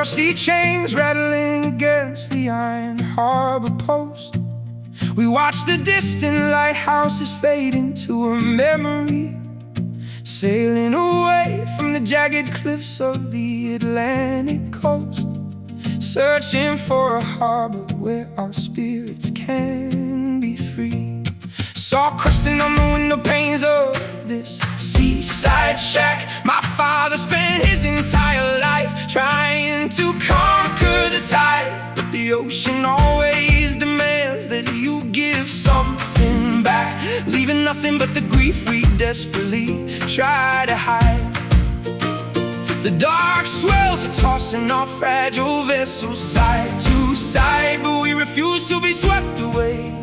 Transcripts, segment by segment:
rusty chains rattling against the iron harbor post. We watch the distant lighthouses fade into a memory, sailing away from the jagged cliffs of the Atlantic coast, searching for a harbor where our spirits can be free. Saw crusting on the window panes of this seaside shack. My father spent his entire life trying to conquer the tide, but the ocean always demands that you give something back, leaving nothing but the grief we desperately try to hide. The dark swells are tossing our fragile vessels side to side, but we refuse to be swept away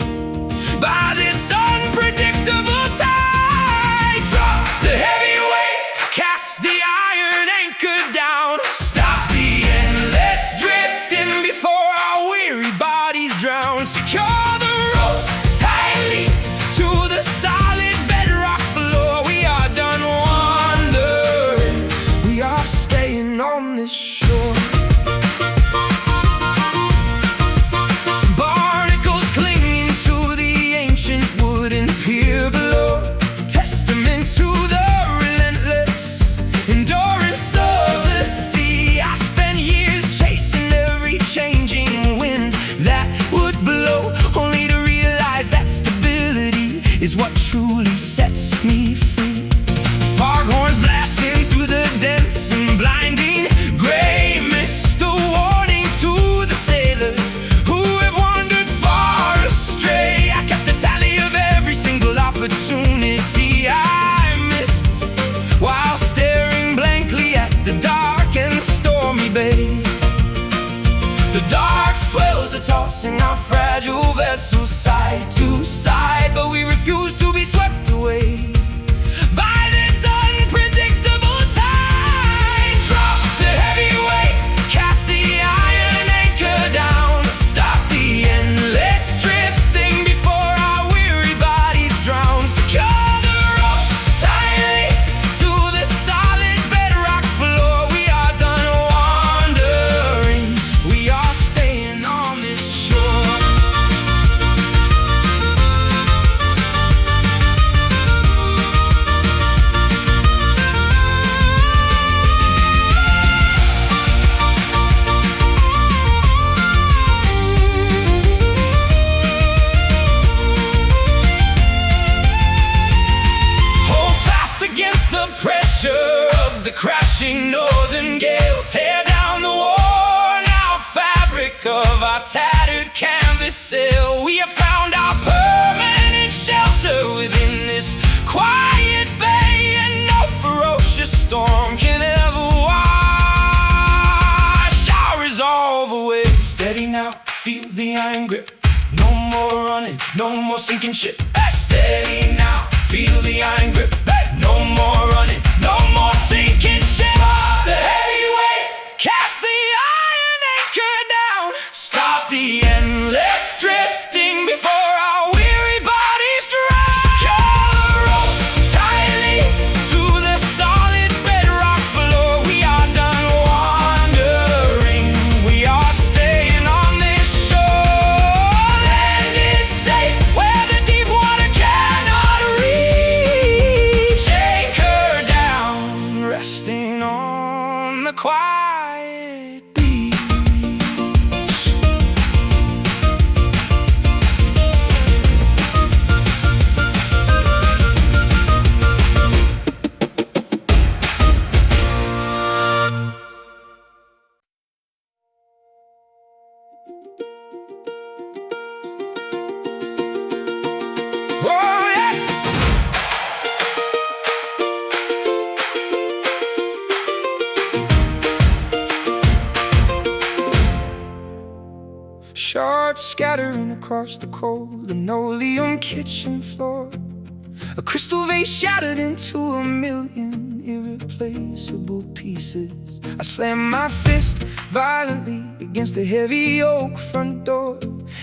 by this unpredictable tide. Drop the heavy weight, cast the iron anchor down, stop the endless drifting before our weary bodies drown. Secure the ropes tightly to the solid bedrock floor. We are done wandering, we are staying on this shore. Is what truly sets me free. Foghorns blasting through the dense and blinding gray mist, a warning to the sailors who have wandered far astray. I kept a tally of every single opportunity I missed, while staring blankly at the dark and stormy bay. The dark swells are tossing our fragile vessels side to side, but we refuse to be swept away by this unpredictable tide. Drop the heavy weight, cast the iron anchor down, stop the endless drifting before our weary bodies drown. Secure the ropes tightly to the solid bedrock floor. We are done wandering, we are staying on this shore. Of the crashing northern gale, tear down the worn-out fabric of our tattered canvas sail. We have found our permanent shelter within this quiet bay, and no ferocious storm can ever wash our resolve away. Steady now, feel the iron grip. No more running, no more sinking ship. Steady now, feel the iron grip. No more running, no more sinking ship. Drop the heavy weight, cast the iron anchor down, stop the endless drifting before our weary bodies drown. Secure the ropes tightly to the solid bedrock floor. We are done wandering, we are staying on this shore. Landed safe where the deep water cannot reach. Anchor down, resting on the quiet beach. Oh yeah! Shards scattering across the cold linoleum kitchen floor. A crystal vase shattered into a million irreplaceable pieces. I slam my fist violently against the heavy oak front door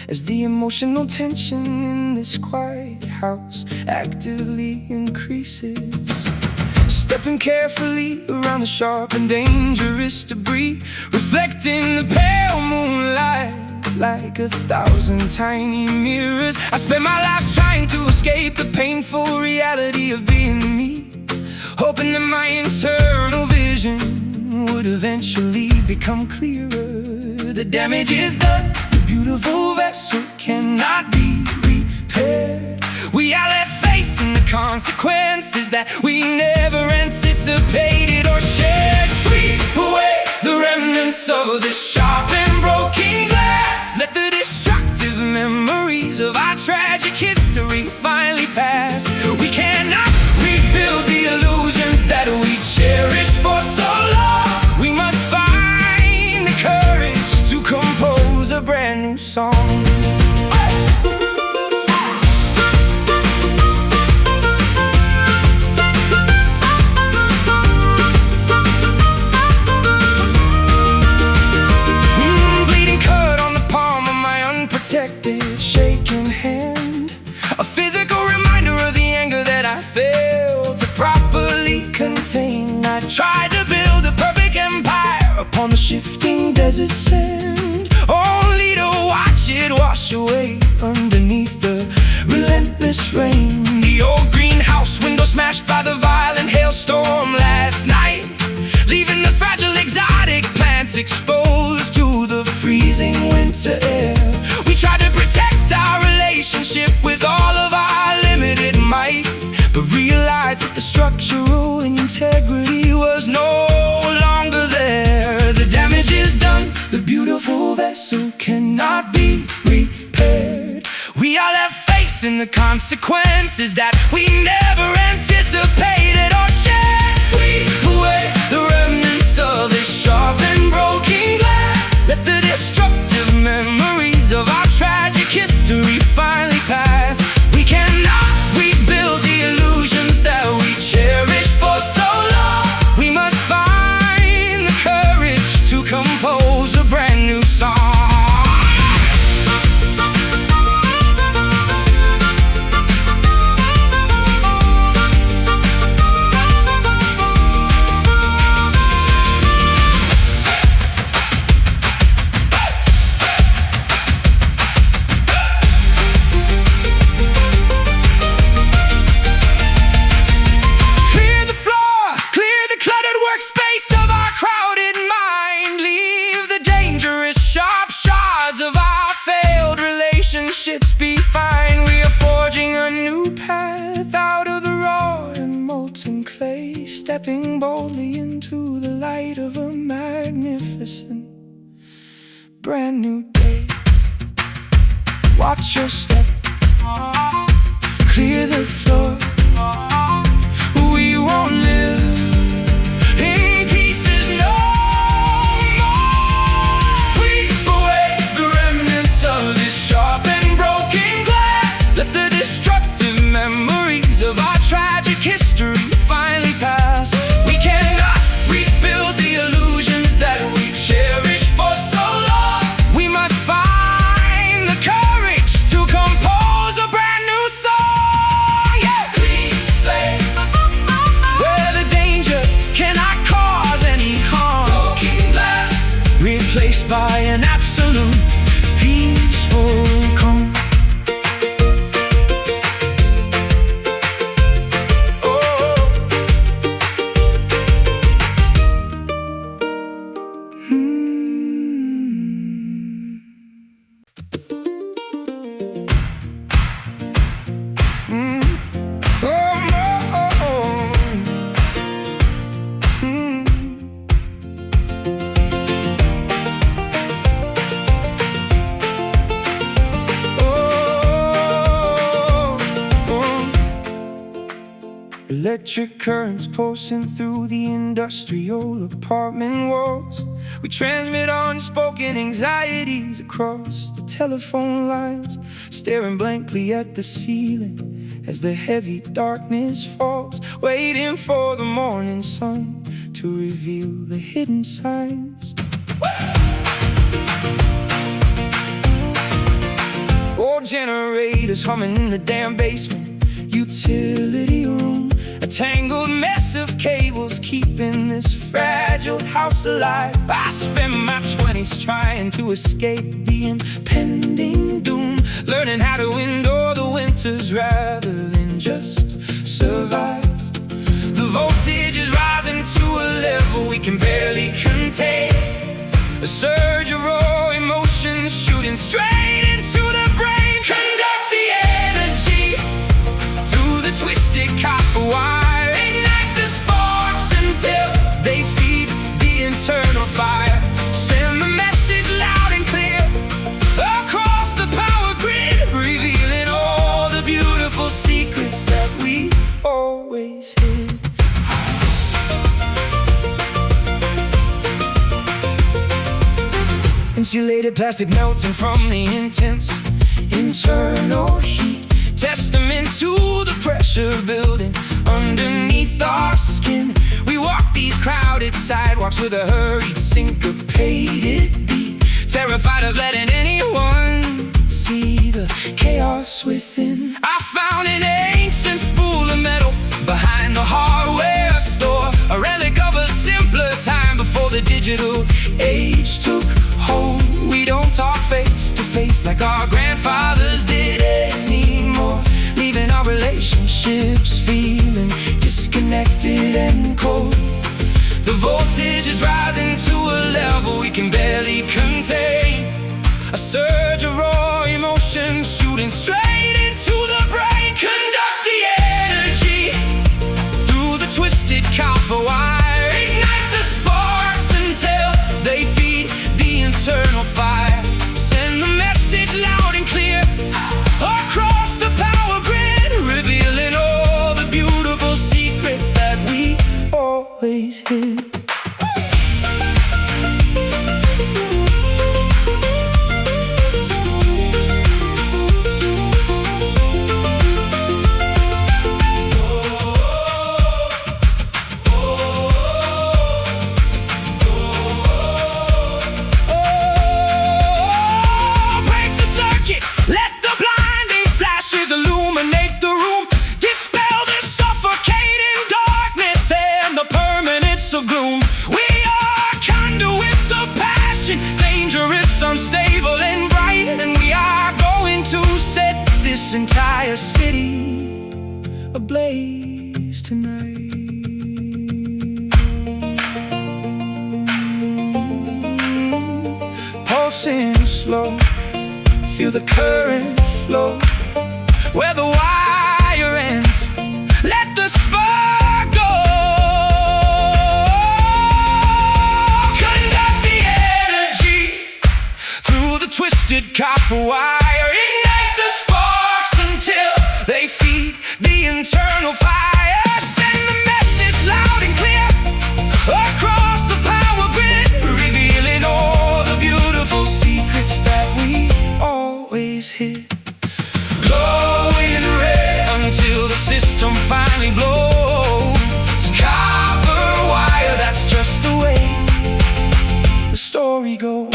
as the emotional tension in this quiet house actively increases. stepping carefully around the sharp and dangerous debris, reflecting the pale moonlight like 1,000 tiny mirrors. I spent my life trying to escape the painful reality of being me, hoping that my internal vision would eventually become clearer. The damage is done, the beautiful vessel cannot be repaired. We are left facing the consequences that we never anticipated or shared. Sweep away the remnants of this sharp and broken glass. Let the destructive memories of our tragic history finally pass. We cannot rebuild the illusions that we cherished for so long. We must find the courage to compose a brand new song. Shaking hand, a physical reminder of the anger that I failed to properly contain. I tried to build a perfect empire upon the shifting desert sand, only to watch it wash away underneath the relentless rain. The old greenhouse window smashed by the violent hailstorm last night, leaving the fragile exotic plants exposed to the freezing winter air. We tried to protect our relationship with all of our limited might, but realized that the structural integrity was no longer there. The damage is done, the beautiful vessel cannot be repaired. We are left facing the consequences that we never anticipated or shared. Sweep away the remnants of this sharp and broken glass. Let the destructive memories of our tragic history finally pass. We cannot rebuild the illusions that we cherished for so long. We must find the courage to compose a brand new song. Be fine. We are forging a new path out of the raw and molten clay, stepping boldly into the light of a magnificent brand new day. Watch your step, clear the floor. We won't live in pieces no more. Sweep away the remnants of this sharp and let the destructive memories of our tragic history finally pass. We cannot rebuild the illusions that we cherished for so long. We must find the courage to compose a brand new song. Yeah. Clean slate, where the danger cannot cause any harm. Broken glass, replaced by an absolute peaceful calm. Electric currents pulsing through the industrial apartment walls. We transmit unspoken anxieties across the telephone lines, staring blankly at the ceiling as the heavy darkness falls, waiting for the morning sun to reveal the hidden signs. Old generators humming in the damn basement utility room. A tangled mess of cables keeping this fragile house alive. I spent my 20s trying to escape the impending doom, learning how to endure the winters rather than just survive. The voltage is rising to a level we can barely contain. A surge of raw emotions shooting straight into the brain. Conduct the energy through the twisted copper wire. Ignite the sparks until they feed the internal fire. Send the message loud and clear across the power grid, revealing all the beautiful secrets that we always hid. Insulated plastic melting from the intense internal heat, testament to the pressure building underneath our skin. We walk these crowded sidewalks with a hurried, syncopated beat, terrified of letting anyone see the chaos within. I found an ancient spool of metal behind the hardware store, a relic of a simpler time before the digital age took hold. We don't talk face to face like our grandfathers did anymore, leaving our relationships feeling disconnected and cold. The voltage is rising to a level we can barely contain. A surge of raw emotion shooting straight into the brain. Conduct the energy through the twisted copper wire. Ignite the sparks until they feed the internal fire. Send the message loud and clear across the power grid, revealing all the beautiful secrets that we always hid. Of gloom, we are conduits of passion, dangerous, unstable, and bright, and we are going to set this entire city ablaze tonight. Pulsing slow, feel the current flow where the wire ends. Let the spark go. Twisted copper wire, ignite the sparks until they feed the internal fire. Send the message loud and clear across the power grid, revealing all the beautiful secrets that we always hid. Glowing red until the system finally blows. Copper wire, that's just the way the story goes.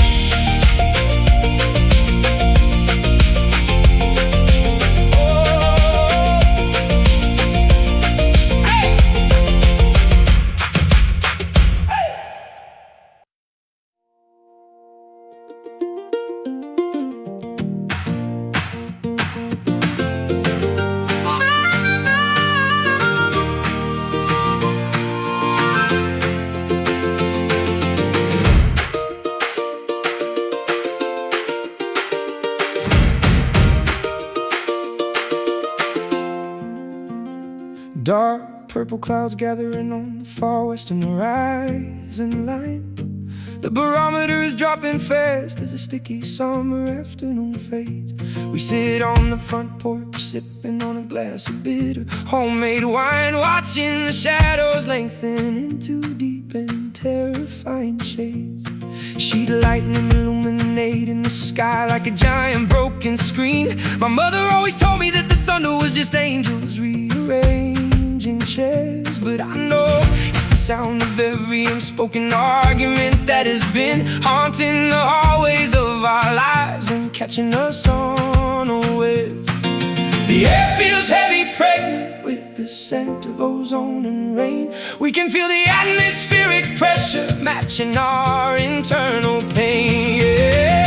Dark purple clouds gathering on the far western horizon line. The barometer is dropping fast as a sticky summer afternoon fades. We sit on the front porch sipping on a glass of bitter homemade wine, watching the shadows lengthen into deep and terrifying shades. Sheet lightning illuminating the sky like a giant broken screen. My mother always told me that the thunder was just angels rearranging chairs, but I know it's the sound of every unspoken argument that has been haunting the hallways of our lives and catching us unawares. The air feels heavy, pregnant with the the scent of ozone and rain. We can feel the atmospheric pressure matching our internal pain. Yeah.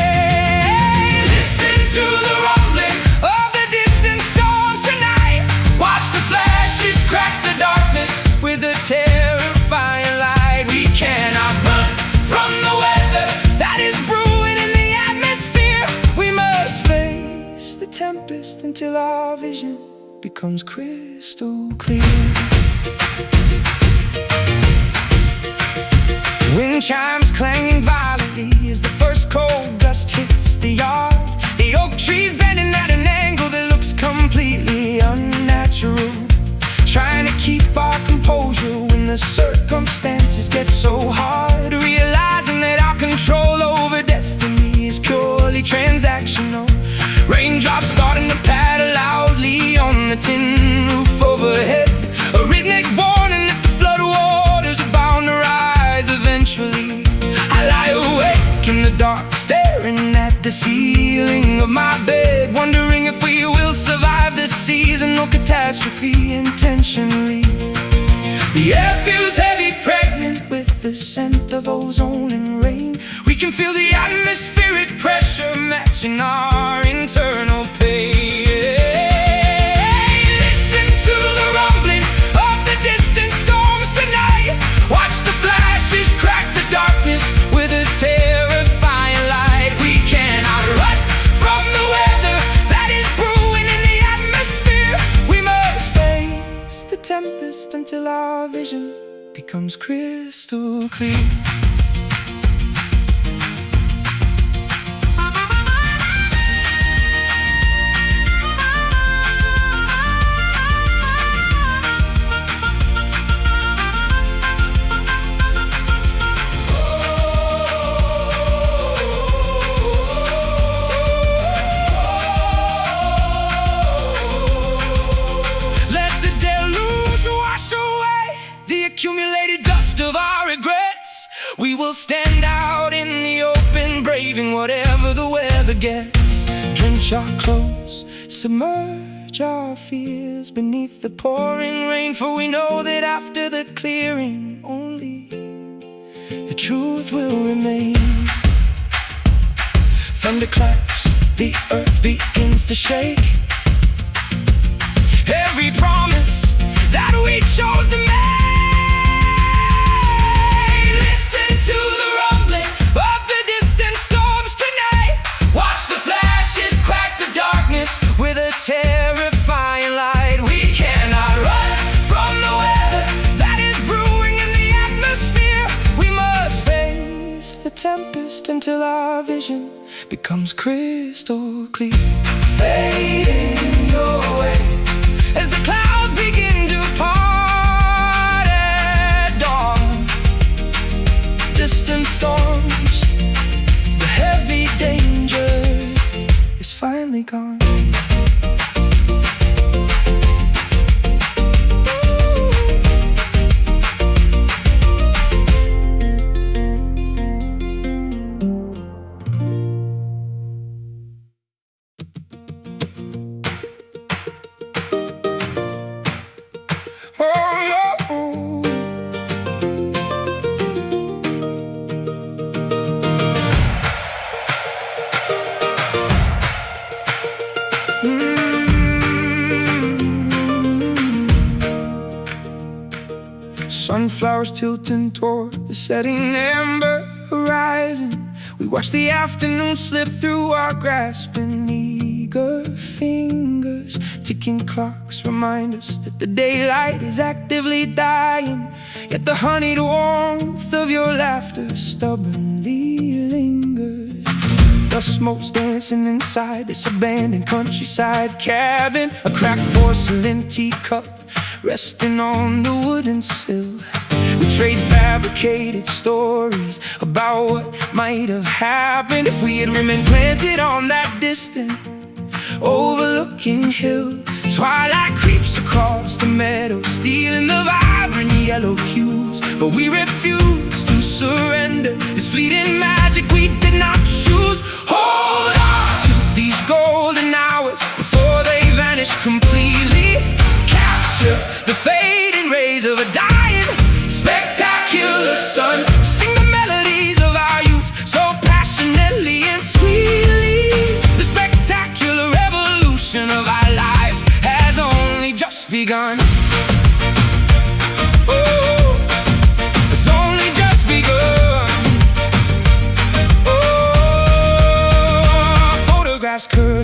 Listen to the rumbling of the distant storms tonight. Watch the flashes crack the darkness with a terrifying light. We cannot run from the weather that is brewing in the atmosphere. We must face the tempest until our vision becomes crystal clear. Wind chimes clanging violently as the first cold gust hits the yard. The oak trees bending at an angle that looks completely unnatural, trying to keep our composure when the circumstances get so hard. Realizing that our control over destiny is purely transactional. Raindrops starting to patter loudly on the tin roof overhead. A rhythmic warning that the flood waters are bound to rise eventually. I lie awake in the dark, staring at the ceiling of my bed, wondering if we will survive this seasonal catastrophe intentionally. The air feels heavy, pregnant with the scent of ozone and rain. We can feel the atmospheric pressure matching our internal pain. Listen to the rumbling of the distant storms tonight. Watch the flashes crack the darkness with a terrifying light. We cannot run from the weather that is brewing in the atmosphere. We must face the tempest until our vision becomes crystal clear. Accumulated dust of our regrets. We will stand out in the open, braving whatever the weather gets. Drench our clothes, submerge our fears beneath the pouring rain. For we know that after the clearing, only the truth will remain. Thunder claps, the earth begins to shake. Every promise that we chose to make. To the rumbling of the distant storms tonight. Watch the flashes crack the darkness with a terrifying light. We cannot run from the weather that is brewing in the atmosphere. We must face the tempest until our vision becomes crystal clear. Fading away as the clouds begin to part at dawn. Distant storms, the heavy danger is finally gone. Sunflowers tilting toward the setting ember horizon. We watch the afternoon slip through our grasping eager fingers. Ticking clocks remind us that the daylight is actively dying. Yet the honeyed warmth of your laughter stubbornly lingers. Dust smoke's dancing inside this abandoned countryside cabin. A cracked porcelain teacup resting on the wooden sill. We trade fabricated stories about what might have happened if we had remained planted on that distant overlooking hill. Twilight creeps across the meadow, stealing the vibrant yellow hues. But we refuse to surrender this fleeting magic we did not choose. Hold on to these golden hours before they vanish completely. Capture the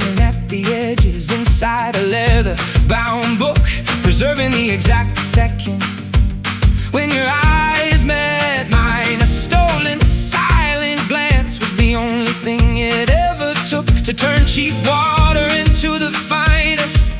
pulling at the edges inside a leather-bound book, preserving the exact second when your eyes met mine. A stolen, silent glance was the only thing it ever took to turn cheap water into the finest,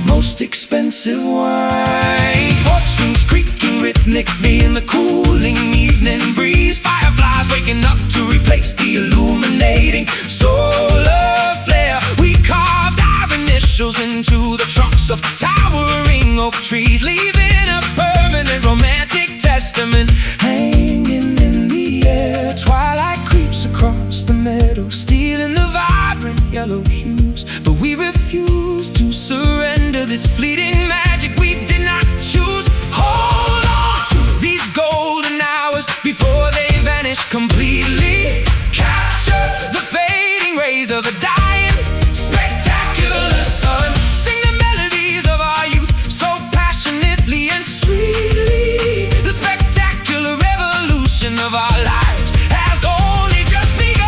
most expensive wine. Porch swings creaking rhythmically in the cooling evening breeze. Fireflies waking up to replace the illuminating solar flare. We carved our initials into the trunks of towering oak trees, leaving a permanent romantic testament hanging in the air. Twilight creeps across the meadow, stealing the vibrant yellow hues, but we refuse to surrender this fleeting magic we did not choose. Hold on to these golden hours before they vanish completely. Capture the fading rays of a dying, spectacular sun. Sing the melodies of our youth so passionately and sweetly. The spectacular revolution of our lives has only just begun.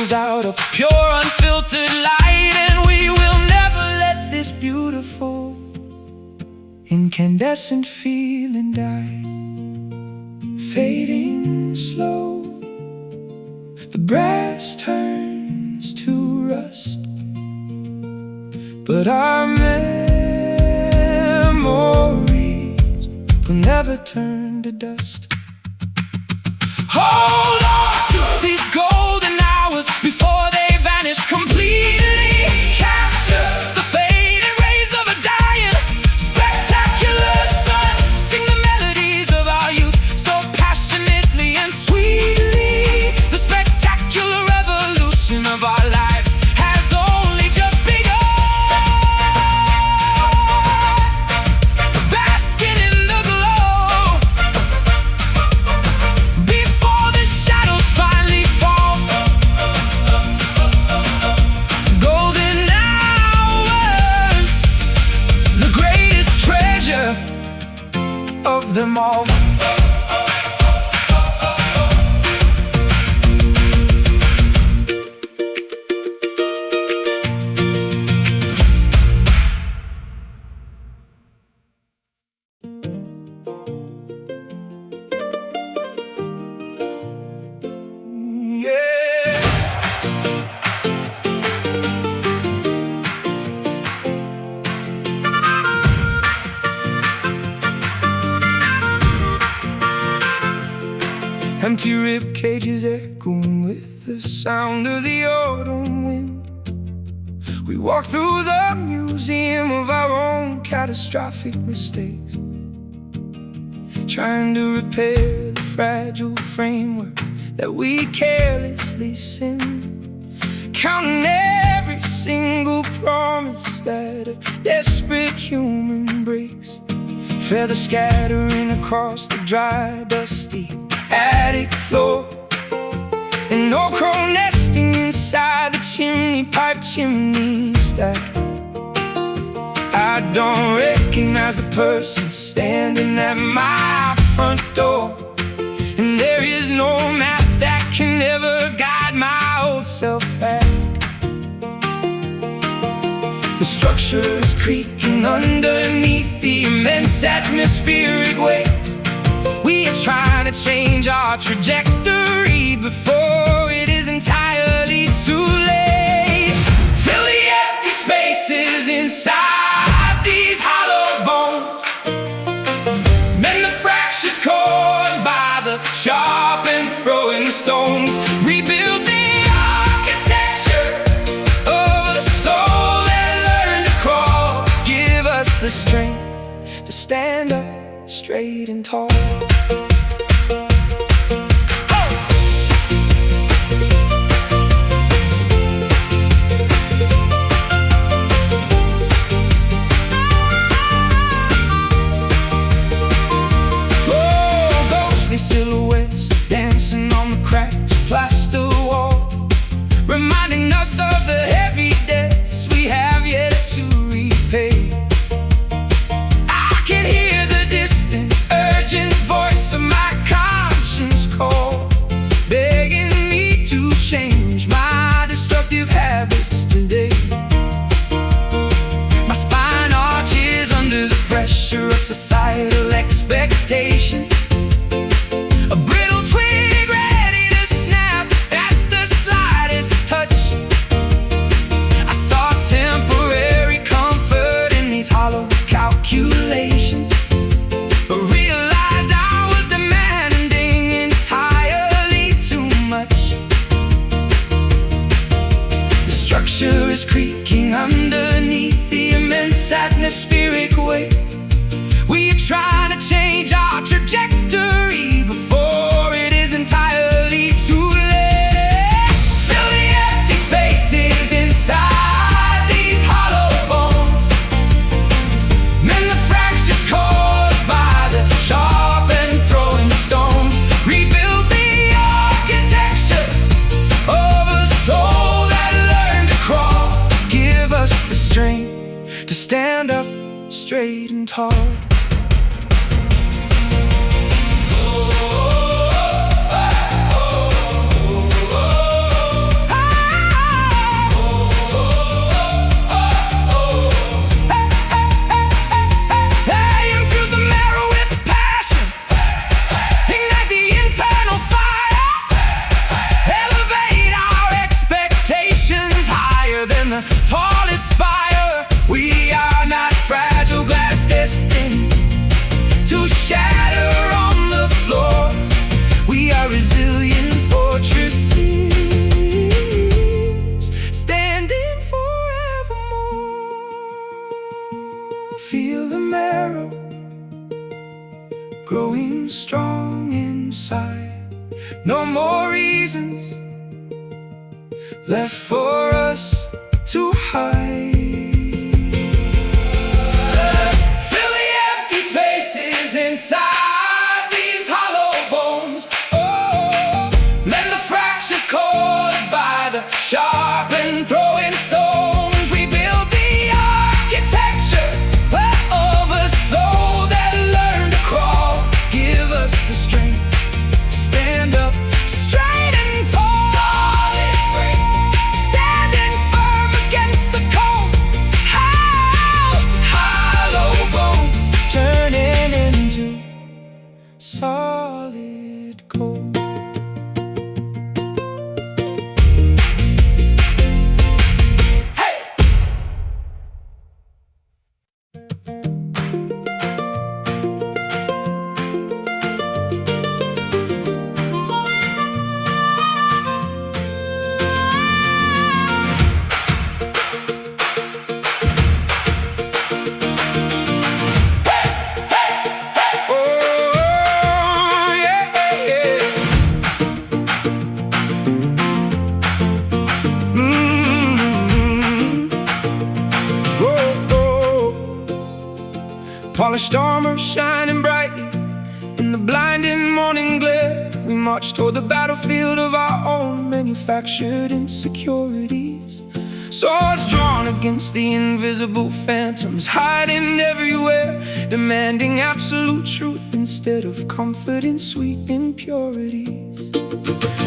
Out of pure unfiltered light, and we will never let this beautiful incandescent feeling die. Fading slow, the brass turns to rust, but our memories will never turn to dust. Hold on to these golden hours before they vanish completely. Capture the fading rays of a dying, spectacular sun. Sing the melodies of our youth so passionately and sweetly. The spectacular revolution of our lives has only just begun. Basking in the glow before the shadows finally fall. Golden hours, the greatest treasure of them all. Empty rib cages echoing with the sound of the autumn wind. We walk through the museum of our own catastrophic mistakes, trying to repair the fragile framework that we carelessly sinned, counting every single promise that a desperate human breaks. Feather scattering across the dry, dusty attic floor, and no crow nesting inside the chimney pipe chimney stack. I don't recognize the person standing at my front door, and there is no map that can ever guide my old self back. The structure is creaking underneath the immense atmospheric weight. We are trying to change our trajectory before it is entirely too late. Fill the empty spaces inside these hollow bones, mend the fractures caused by the sharp and throwing stones. Rebuild the architecture of a soul that learned to crawl. Give us the strength to stand up straight and tall. reminding us of the heavy debts we have yet to repay. I can hear the distant, urgent voice of my conscience call, begging me to change my destructive habits today. My spine arches under the pressure of societal expectations. A brittle twig ready to snap at the slightest touch. I saw temporary comfort in these hollow calculations, but realized I was demanding entirely too much. The structure is creaking underneath the immense atmospheric weight. We are trying to change our trajectory before it is entirely too late. Fill the empty spaces inside these hollow bones. Mend the fractures caused by the sharp and throwing stones. Rebuild the architecture of a soul that learned to crawl. Give us the strength to stand up straight and tall. Tallest spire, we are not fragile glass destined to shatter on the floor. We are resilient fortresses, standing forevermore. Feel the marrow growing strong inside. No more reasons left for us to hide. Fill the empty spaces inside these hollow bones. Oh, mend the fractures caused by the sharp and throwing stones. Rebuild the architecture of a soul that learned to crawl. Give us the strength to stand up straight and tall. Solid frame, standing firm against the cold. Hollow bones turning into solid gold. Hey! Polished armor shining brightly in the blinding morning glare. We march toward the battlefield of our own manufactured insecurities. Swords drawn against the invisible phantoms hiding everywhere, demanding absolute truth instead of comfort in sweet impurities.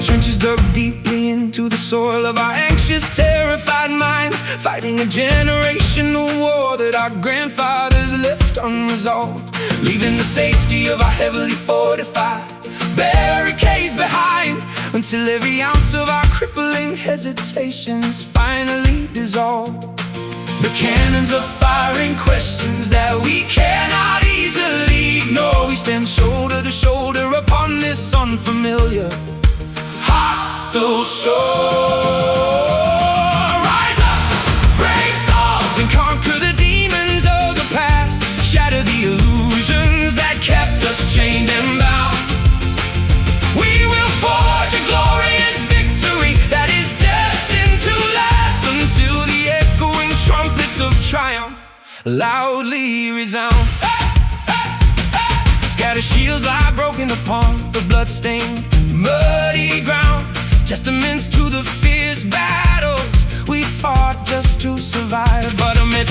Trenches dug deeply into the soil of our anxious, terrified minds, fighting a generational war that our grandfathers left unresolved, leaving the safety of our heavily fortified barricades behind, until every ounce of our crippling hesitations finally dissolved. The cannons are firing questions that we cannot easily ignore. We stand shoulder to shoulder upon this unfamiliar, hostile shore. Rise up, brave souls, and conquer the demons of the past. Shatter the illusions that kept us chained and bound. We will forge a glorious victory that is destined to last until the echoing trumpets of triumph loudly resound. Scattered shields lie broken upon the bloodstained, muddy ground, testaments to the fierce battles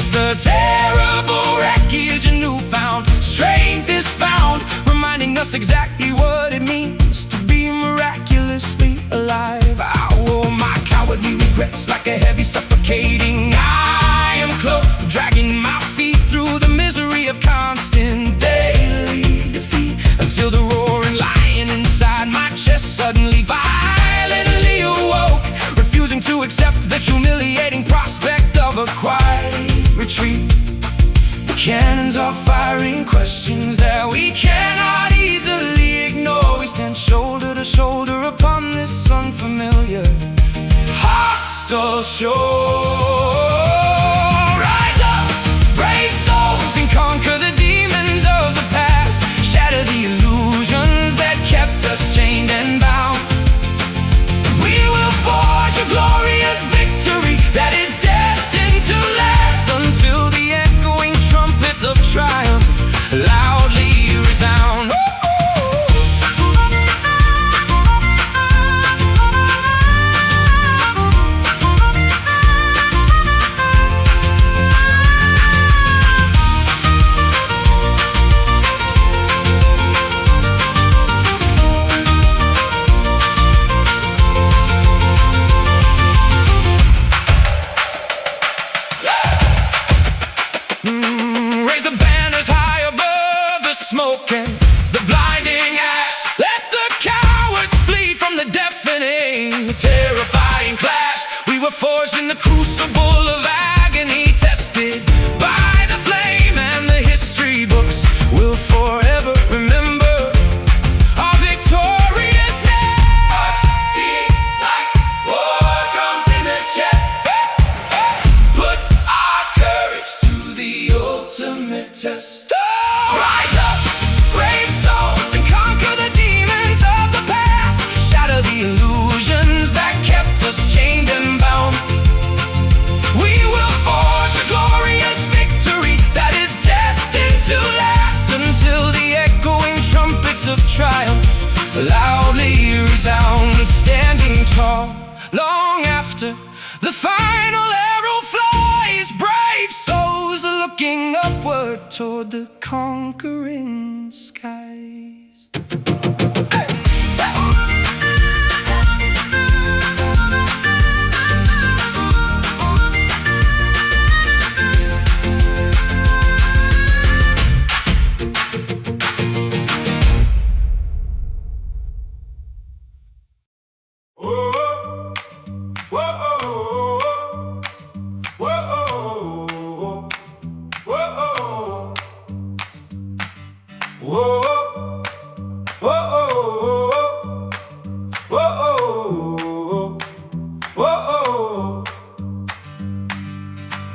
Amidst the terrible wreckage, a newfound strength is found, reminding us exactly what it means to be miraculously alive. Oh, my cowardly regrets like a heavy suffocating. I am close, dragging my feet through the misery of constant daily defeat, until the roaring lion inside my chest suddenly violently awoke, refusing to accept the humiliating prospect of a quiet retreat. The cannons are firing questions that we cannot easily ignore. We stand shoulder to shoulder upon this unfamiliar, hostile shore. Rise up, brave souls, and conquer the demons of the past. Shatter the illusions that kept us chained and bound. We will forge a glorious victory that is destined to last, until the echoing trumpets of triumph loudly resound. Raise the banners high above the smoke and the blinding ash. Let the cowards flee from the deafening, terrifying clash. We were forged in the crucible of agony, tested by the flame, and the history books will forever remember our victorious name. Us beat like war drums in the chest, put our courage to the ultimate test. Rise up, brave souls, and conquer the demons of the past. Shatter the illusions that kept us chained and bound. We will forge a glorious victory that is destined to last, until the echoing trumpets of triumph loudly resound. Standing tall long after the final arrow flies, brave souls are looking upward toward the conquering skies.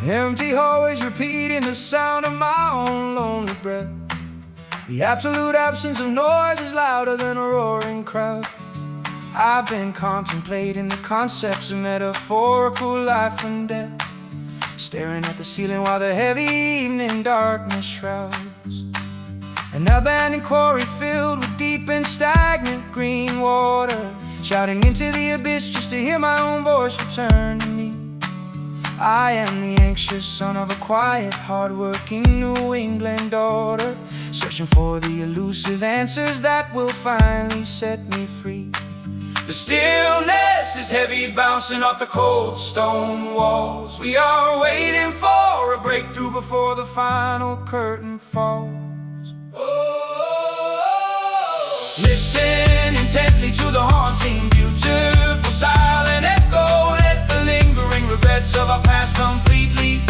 Empty hallways repeating the sound of my own lonely breath. The absolute absence of noise is louder than a roaring crowd. I've been contemplating the concepts of metaphorical life and death, staring at the ceiling while the heavy evening darkness shrouds. An abandoned quarry filled with deep and stagnant green water, shouting into the abyss just to hear my own voice return to me. I am the anxious son of a quiet, hard-working New England daughter, searching for the elusive answers that will finally set me free. The stillness is heavy, bouncing off the cold stone walls. We are waiting for a breakthrough before the final curtain falls. Listen intently to the haunting, beautiful, silent echo. Let the lingering regrets of our past completely,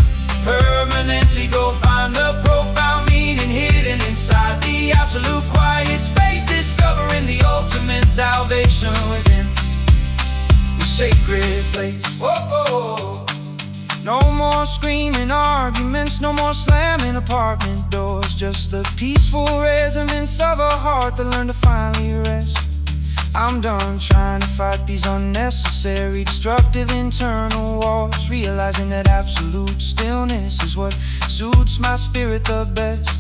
permanently go find the profound meaning hidden inside the absolute quiet space, discovering the ultimate salvation within the sacred place. Whoa. No more screaming arguments, no more slamming apartment doors, just the peaceful resonance of a heart that learned to finally rest. I'm done trying to fight these unnecessary, destructive internal wars, realizing that absolute stillness is what suits my spirit the best.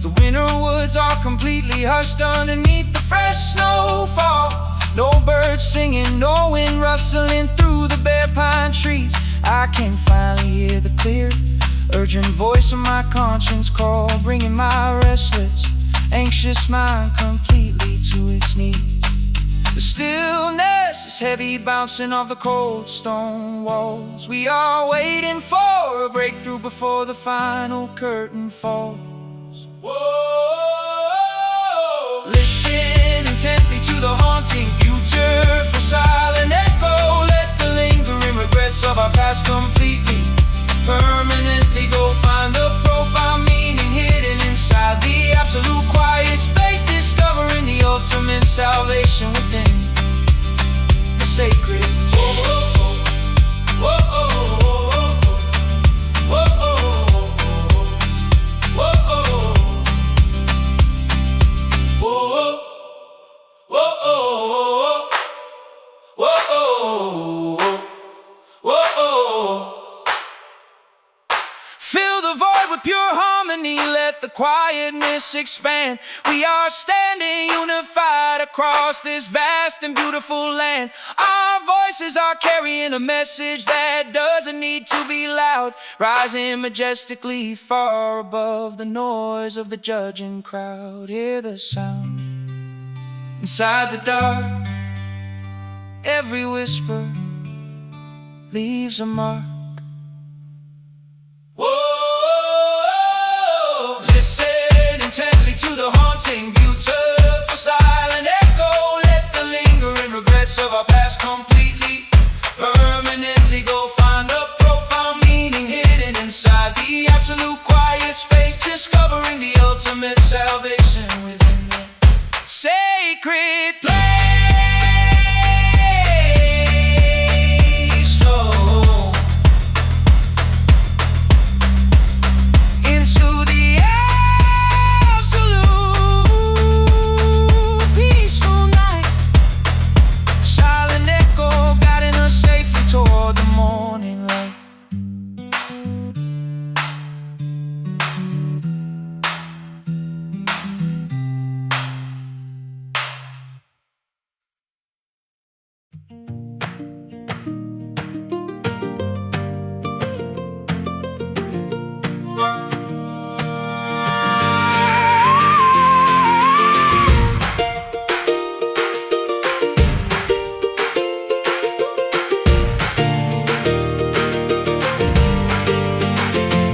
The winter woods are completely hushed underneath the fresh snowfall. No birds singing, no wind rustling through the bare pine trees. I can finally hear the clear, Urgent voice of my conscience call, bringing my restless, anxious mind completely to its knees. The stillness is heavy, bouncing off the cold stone walls. We are waiting for a breakthrough before the final curtain falls. Whoa! Listen intently to the haunting, beautiful silent echo. Let the lingering regrets of our past completely, permanently go find the profound meaning hidden inside the absolute quiet space, discovering the ultimate salvation within the sacred. Fill the void with pure harmony, let the quietness expand. We are standing unified across this vast and beautiful land. Our voices are carrying a message that doesn't need to be loud, rising majestically far above the noise of the judging crowd. Hear the sound inside the dark. Every whisper leaves a mark. Whoa! Listen intently to the haunting, beautiful silent echo. Let the lingering regrets of our past completely, permanently go find the profound meaning hidden inside the absolute quiet space, discovering the ultimate salvation within the sacred place.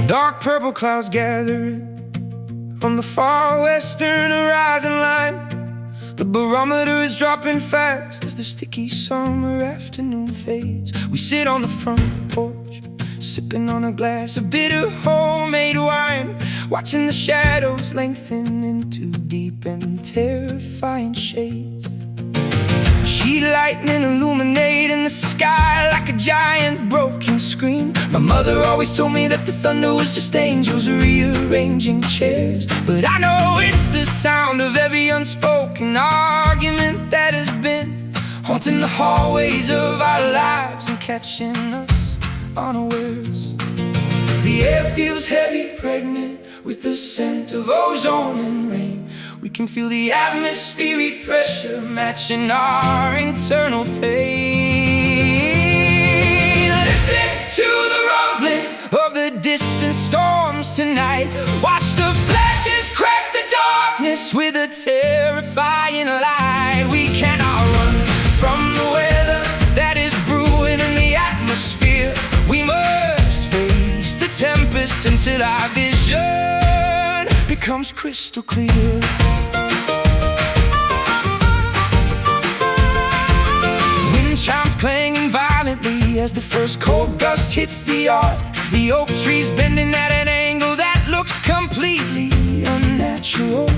Dark purple clouds gathering from the far western horizon line. The barometer is dropping fast as the sticky summer afternoon fades. We sit on the front porch, sipping on a glass of bitter homemade wine, watching the shadows lengthen into deep and terrifying shades. Sheet lightning illuminating the sky like a giant broken screen. My mother always told me that the thunder was just angels rearranging chairs, but I know it's the sound of every unspoken argument that has been haunting the hallways of our lives and catching us unawares. The air feels heavy, pregnant with the scent of ozone and rain. We can feel the atmospheric pressure matching our internal pain. Listen to the rumbling of the distant storms tonight. Watch the flashes crack the darkness with a terrifying light. We cannot run from the weather that is brewing in the atmosphere. We must face the tempest until our vision becomes crystal clear. Wind chimes clanging violently as the first cold gust hits the yard. The oak trees bending at an angle that looks completely unnatural,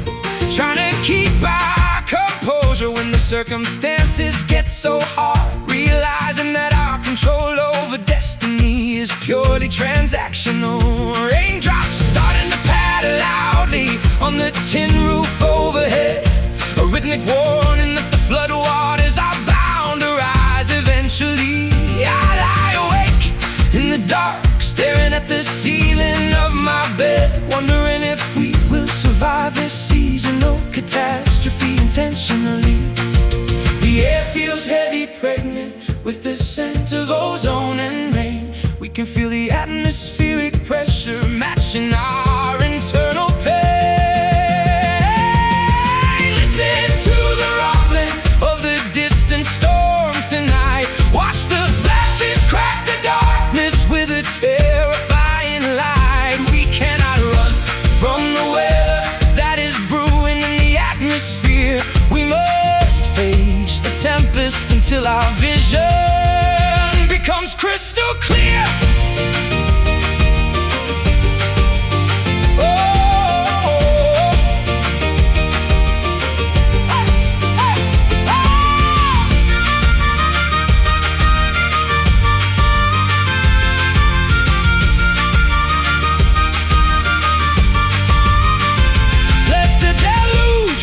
trying to keep our composure when the circumstances get so hard. Realizing that our control over destiny is purely transactional. Raindrops starting to patter loudly on the tin roof overhead, a rhythmic warning that the floodwaters are bound to rise eventually. I lie awake in the dark, staring at the ceiling of my bed, wondering if we will survive this seasonal catastrophe intentionally. The air feels heavy, pregnant with the scent of ozone and rain. We can feel the atmospheric pressure passion, our internal pain. Listen to the rumbling of the distant storms tonight. Watch the flashes crack the darkness with a terrifying light. We cannot run from the weather that is brewing in the atmosphere. We must face the tempest until our vision becomes crystal clear.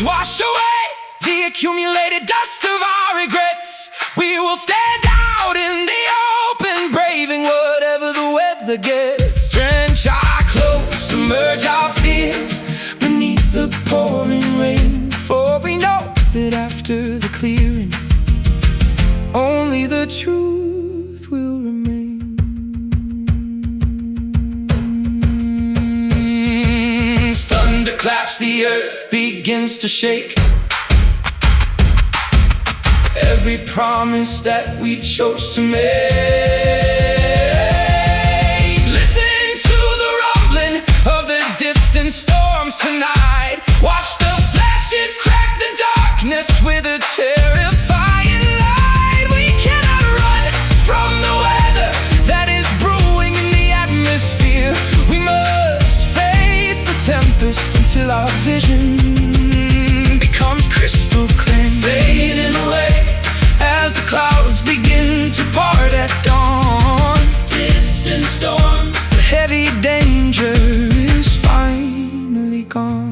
Wash away the accumulated dust of our regrets. We will stand out in the open, braving whatever the weather gets. Drench our clothes, submerge our fears beneath the pouring rain. For we know that after the clearing, only the truth will remain. Thunder claps, the earth begins to shake. Every promise that we chose to make. Listen to the rumbling of the distant storms tonight. Watch the flashes crack the darkness with a terrifying light. We cannot run from the weather that is brewing in the atmosphere. We must face the tempest until our vision becomes crystal clear. Fading away as the clouds begin to part at dawn. Distant storms, the heavy danger is finally gone.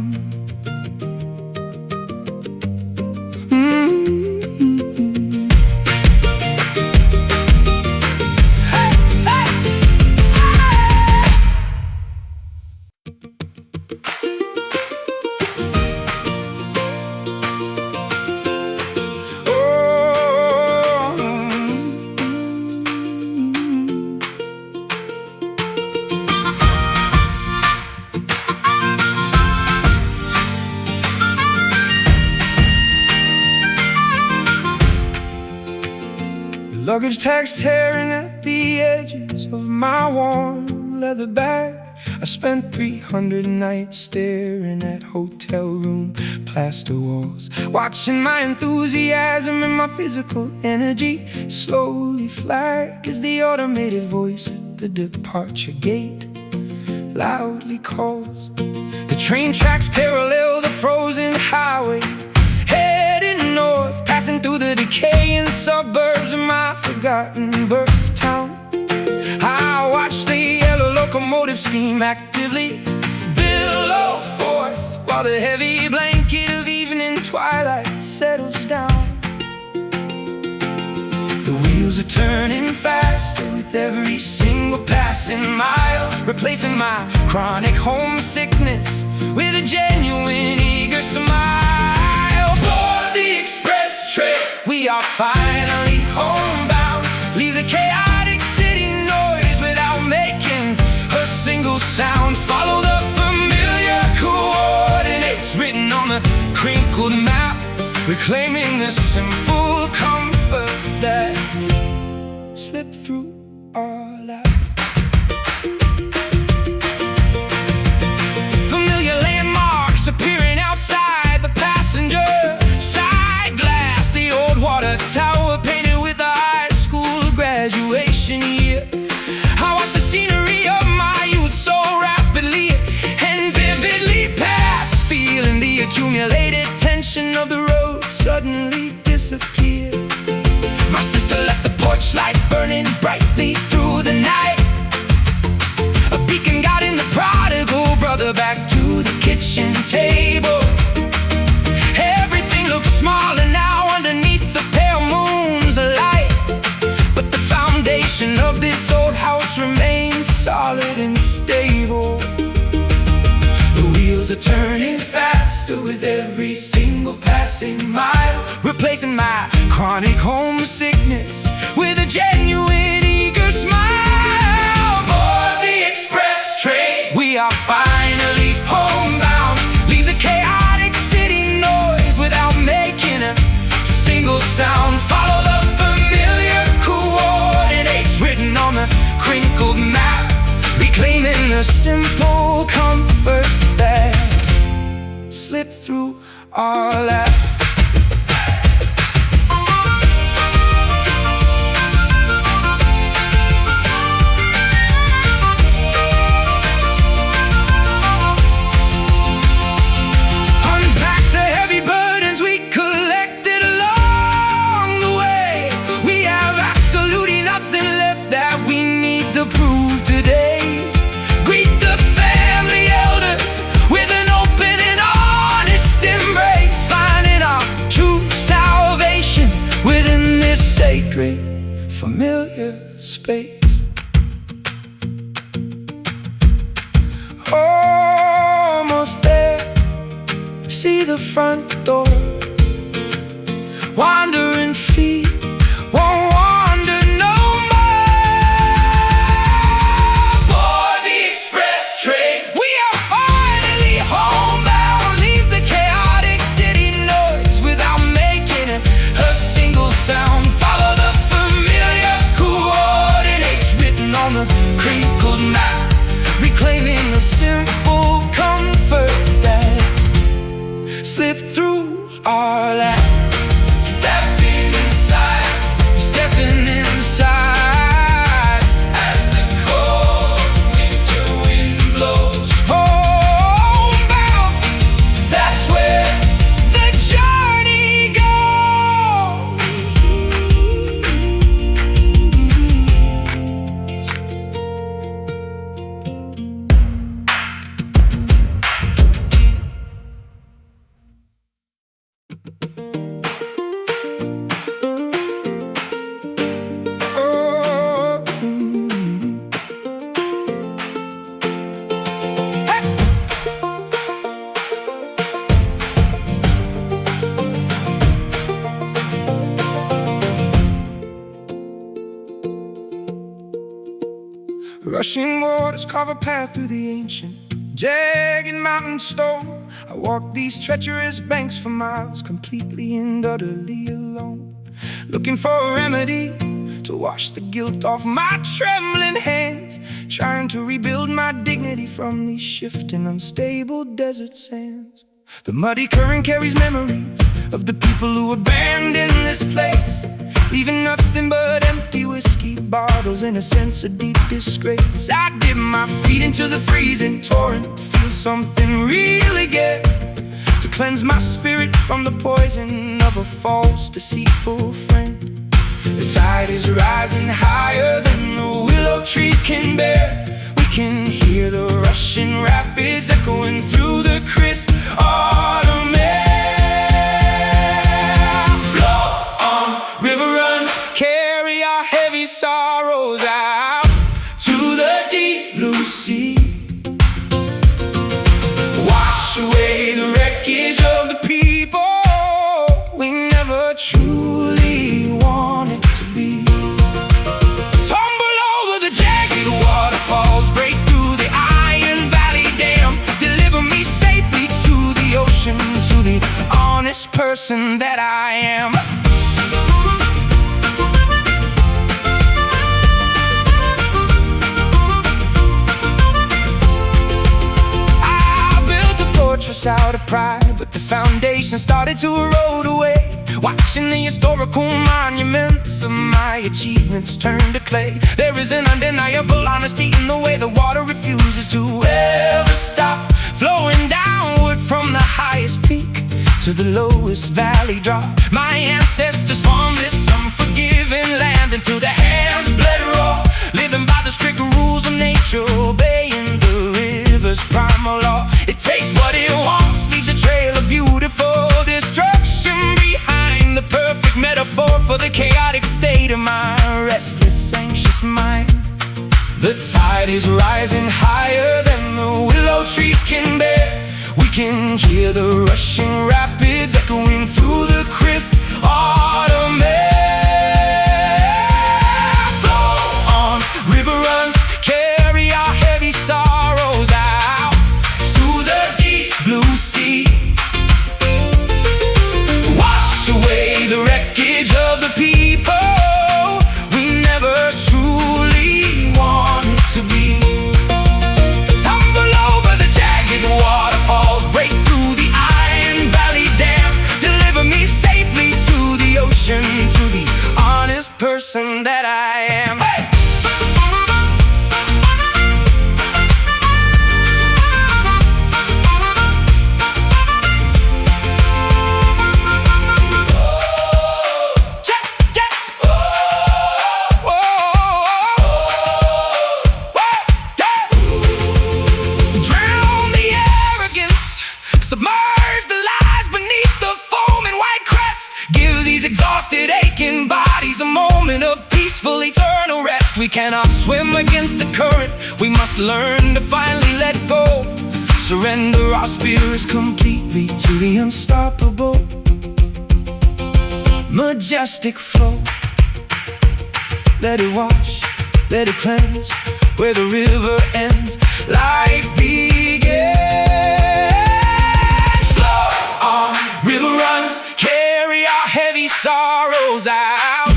Luggage tags tearing at the edges of my warm leather bag. I spent 300 nights staring at hotel room plaster walls, watching my enthusiasm and my physical energy slowly flag as the automated voice at the departure gate loudly calls. The train tracks parallel the frozen highway, heading north, passing through the decaying suburbs of my forgotten birth town. I watch the yellow locomotive steam actively billow forth, while the heavy blanket of evening twilight settles down. The wheels are turning faster with every single passing mile, replacing my chronic homesickness with a genuine eager smile. Board the express train, we are finally homebound. Leave the chaotic city noise without making a single sound. Follow the familiar coordinates written on the crinkled map, reclaiming the simple comfort that slipped through our lap. Familiar landmarks appearing outside the passenger side glass. The old water tower painted with a high school graduation year. I watch the scenery of my youth so rapidly and vividly pass, feeling the accumulated tension of the road suddenly disappear. My sister left the porch light burning brightly through the night. A beacon guiding the prodigal brother back to the kitchen table. Everything looks smaller now underneath the pale moon's light, but the foundation of this old house remains solid and stable. The wheels are turning faster with every single passing mile, replacing my chronic homesickness with a genuine eager smile. Board the express train, we are crinkled map, reclaiming the simple comfort that slipped through our lap. Sacred, familiar space. Almost there, see the front door. Wandering feet won't wander no more. Board the express train, we are finally homebound. Leave the chaotic city noise without making a single sound. The crinkled map, reclaiming the simple comfort that slipped through our lap. Stepping inside as the cold winter wind blows. Homebound, that's where the journey goes. Rushing waters carve a path through the ancient, jagged mountain stone. I walk these treacherous banks for miles, completely and utterly alone, looking for a remedy to wash the guilt off my trembling hands, trying to rebuild my dignity from these shifting, unstable desert sands. The muddy current carries memories of the people who abandoned this place, leaving nothing but empty whiskey bottles and a sense of deep disgrace. I dip my feet into the freezing torrent to feel something real again, to cleanse my spirit from the poison of a false, deceitful friend. The tide is rising higher than the willow trees can bear. We can hear the rushing rapids echoing through the crisp autumn air. Carry our heavy sorrows out to the deep blue sea. Wash away the wreckage of the people we never truly wanted to be. Tumble over the jagged waterfalls, break through the Iron Valley Dam. Deliver me safely to the ocean, to the honest person that I am. Out of pride, but the foundation started to erode away. Watching the historical monuments of my achievements turn to clay. There is an undeniable honesty in the way the water refuses to ever stop, flowing downward from the highest peak to the lowest valley drop. My ancestors farmed this unforgiving land until their hands bled raw, living by the strict rules of nature, obeying the river's primal law. It takes what it wants, leaves a trail of beautiful destruction behind. The perfect metaphor for the chaotic state of my restless, anxious mind. The tide is rising higher than the willow trees can bear. We can hear the rushing rapids echoing through the crisp autumn air. Flow on, river runs, carry our heavy sorrows out to the deep blue sea. Wash away the wreckage of the people we never truly we cannot swim against the current. We must learn to finally let go. Surrender our spirits completely to the unstoppable, majestic flow. Let it wash, let it cleanse. Where the river ends, life begins. Flow on, river runs, carry our heavy sorrows out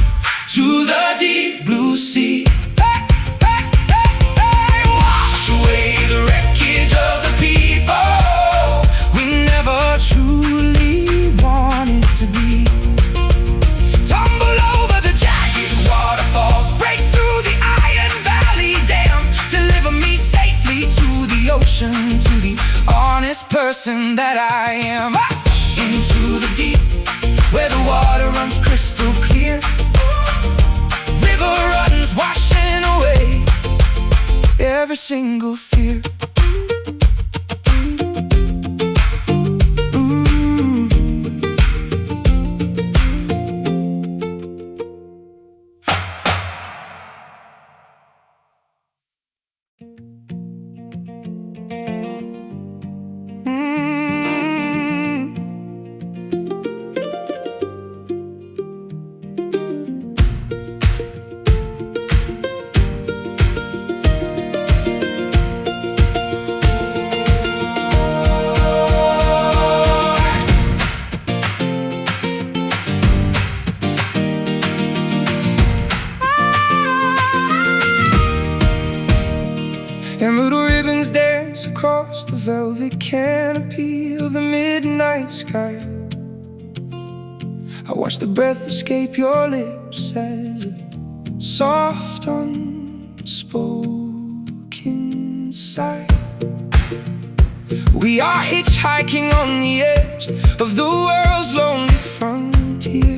to the deep blue sea. Hey, hey, hey, hey. Wash away the wreckage of the people we never truly wanted to be. Tumble over the jagged waterfalls, break through the Iron Valley Dam, deliver me safely to the ocean, to the honest person that I am. Into the deep, where the water runs crystal clear. River runs washing away every single fear. Emerald ribbons dance across the velvet canopy of the midnight sky. I watch the breath escape your lips as a soft, unspoken sigh. We are hitchhiking on the edge of the world's lonely frontier,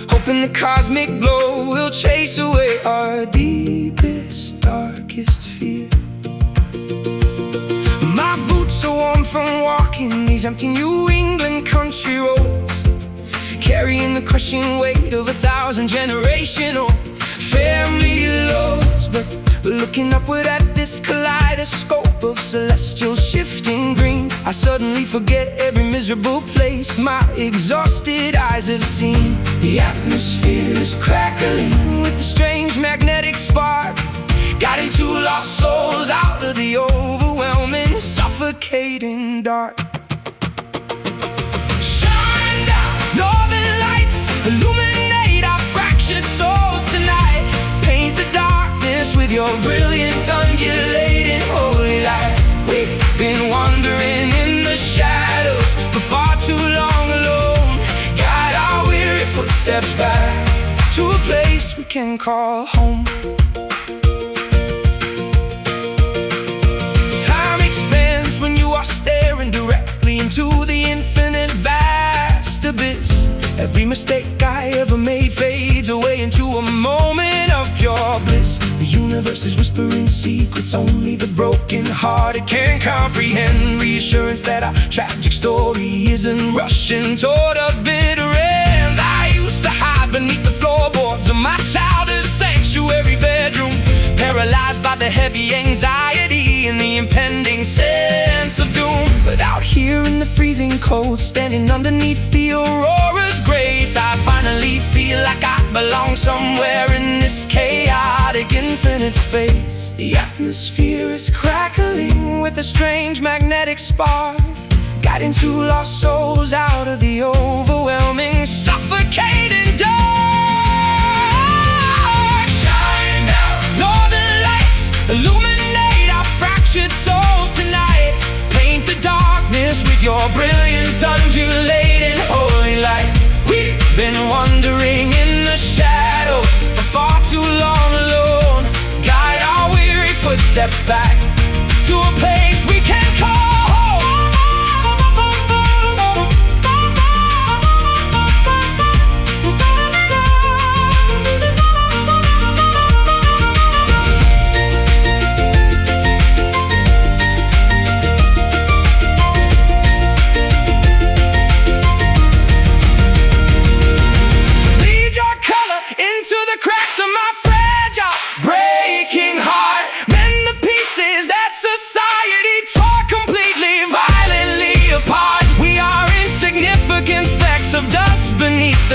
hoping the cosmic glow will chase away our deepest, darkest fear. My boots are warm from walking these empty New England country roads, carrying the crushing weight of 1,000 generational family loads. But looking upward at this kaleidoscope of celestial shifting green, I suddenly forget every miserable place my exhausted eyes have seen. The atmosphere is crackling with a strange magnetic spark, guiding two lost souls out of the overwhelming, suffocating dark. Shine down, northern lights, illuminate our fractured souls tonight. Paint the darkness with your brilliant, undulating holy light. We've been wandering in the shadows for far too long alone. Guide our weary footsteps back to a place we can call home. Staring directly into the infinite vast abyss. Every mistake I ever made fades away into a moment of pure bliss. The universe is whispering secrets only the broken-hearted can comprehend. Reassurance that our tragic story isn't rushing toward a bitter end. I used to hide beneath the floorboards of my childhood sanctuary bedroom, paralyzed by the heavy anxiety and the impending sense of doom. But out here in the freezing cold, standing underneath the aurora's grace, I finally feel like I belong somewhere in this chaotic infinite space. The atmosphere is crackling with a strange magnetic spark, guiding two lost souls out of the overwhelming, suffocating dark. Shine down, northern lights, illuminate our fractured souls tonight. Paint the darkness with your brilliant, undulating holy light. We've been wandering in the shadows for far too long alone. Guide our weary footsteps back to a place we can call home. Bleed your color into the cracks of my fragile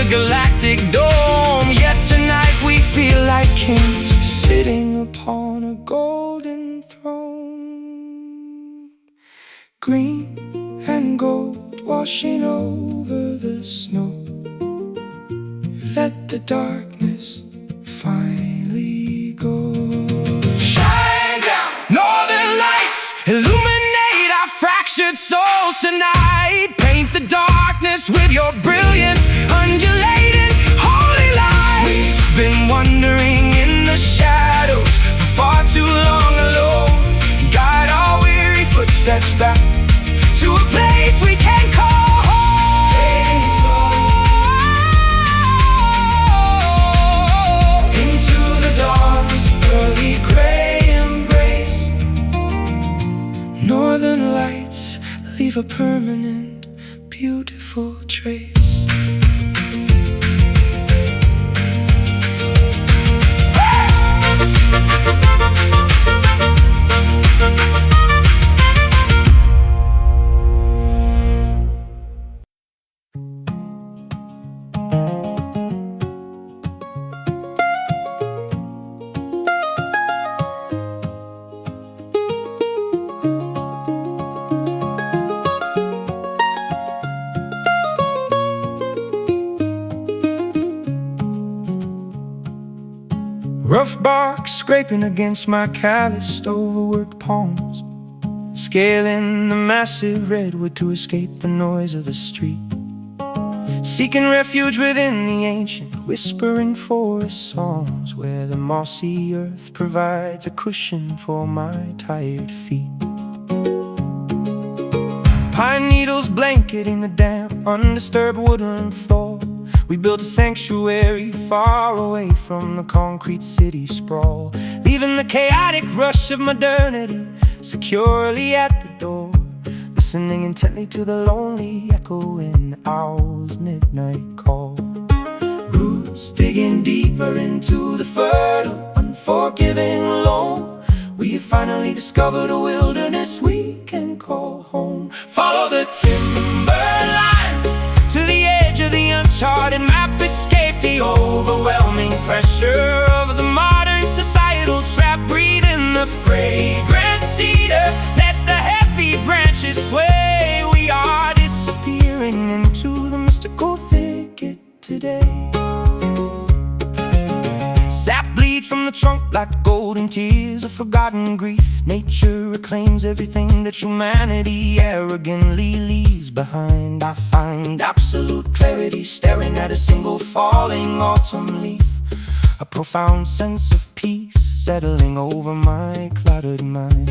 the galactic dome. Yet tonight we feel like kings, sitting upon a golden throne. Green and gold washing over the snow. Let the darkness finally go. Shine down, northern lights, illuminate our fractured souls tonight. Paint the darkness with your brilliant, undulating, holy light. We've been wandering in the shadows for far too long alone. Guide our weary footsteps back to a place we can call northern lights. Leave a permanent, beautiful trace. Rough bark scraping against my calloused, overworked palms, scaling the massive redwood to escape the noise of the street, seeking refuge within the ancient whispering forest songs, where the mossy earth provides a cushion for my tired feet. Pine needles blanketing the damp, undisturbed woodland floor. We built a sanctuary far away from the concrete city sprawl, leaving the chaotic rush of modernity securely at the door, listening intently to the lonely echo in the owl's midnight call. Roots digging deeper into the fertile, unforgiving loam. We have finally discovered a wilderness we can call home. Follow the timber lines to the edge of the uncharted map. Escape the overwhelming pressure of the modern societal trap. Breathe in the fragrant cedar, let the heavy branches sway. We are disappearing into the mystical thicket today. Sap bleeds from the trunk like golden tears of forgotten grief. Nature reclaims everything that humanity arrogantly leaves behind. I find absolute clarity staring at a single falling autumn leaf, a profound sense of peace settling over my cluttered mind.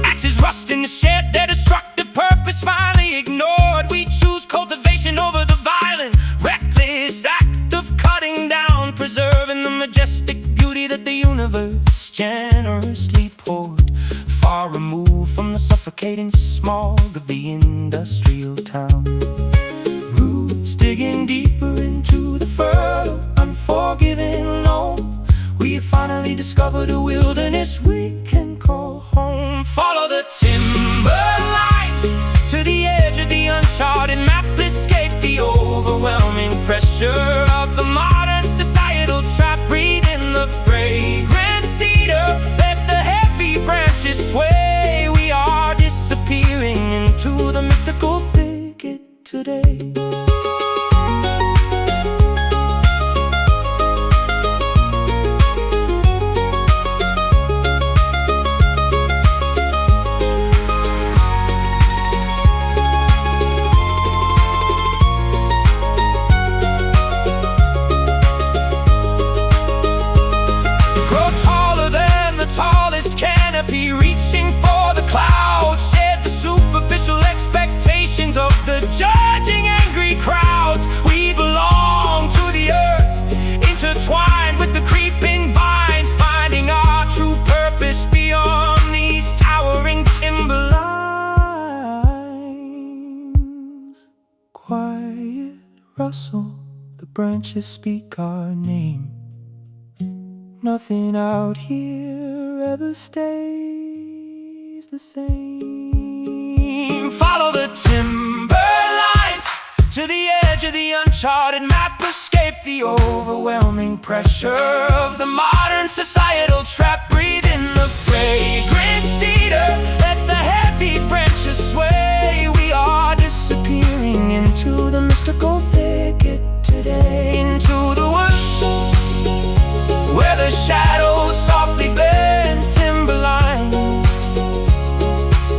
Axes rust in the shed, their destructive purpose finally ignored. We choose cultivation over the violent, reckless act of cutting down, preserving the majestic beauty that the universe generously poured, far removed from the suffocating smog of the industrial town. Roots digging deeper into the fertile, unforgiving loam. We have finally discovered a wilderness we can call home. Follow the timber lines to the edge of the uncharted map. Escape the overwhelming pressure of the modern societal trap. Breathe in the fragrant cedar, let the heavy branches sway. We are disappearing into the mystical thicket today. Reaching for the clouds, shed the superficial expectations of the judging angry crowds. We belong to the earth, intertwined with the creeping vines, finding our true purpose beyond these towering timber lines. Quiet rustle, the branches speak our name. Nothing out here ever stays the same. Follow the timber lines to the edge of the uncharted map, escape the overwhelming pressure of the modern societal trap. Breathe in the fragrant cedar, let the heavy branches sway. We are disappearing into the mystical thicket today, into the woods where the shadows softly bend timberline.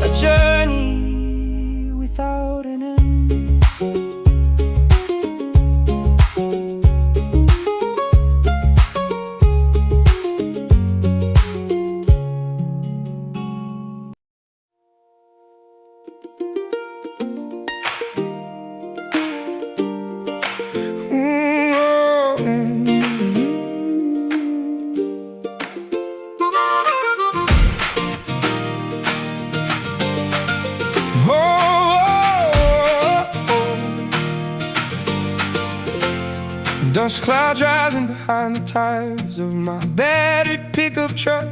A journey without an end. Dust clouds rising behind the tires of my battered pickup truck.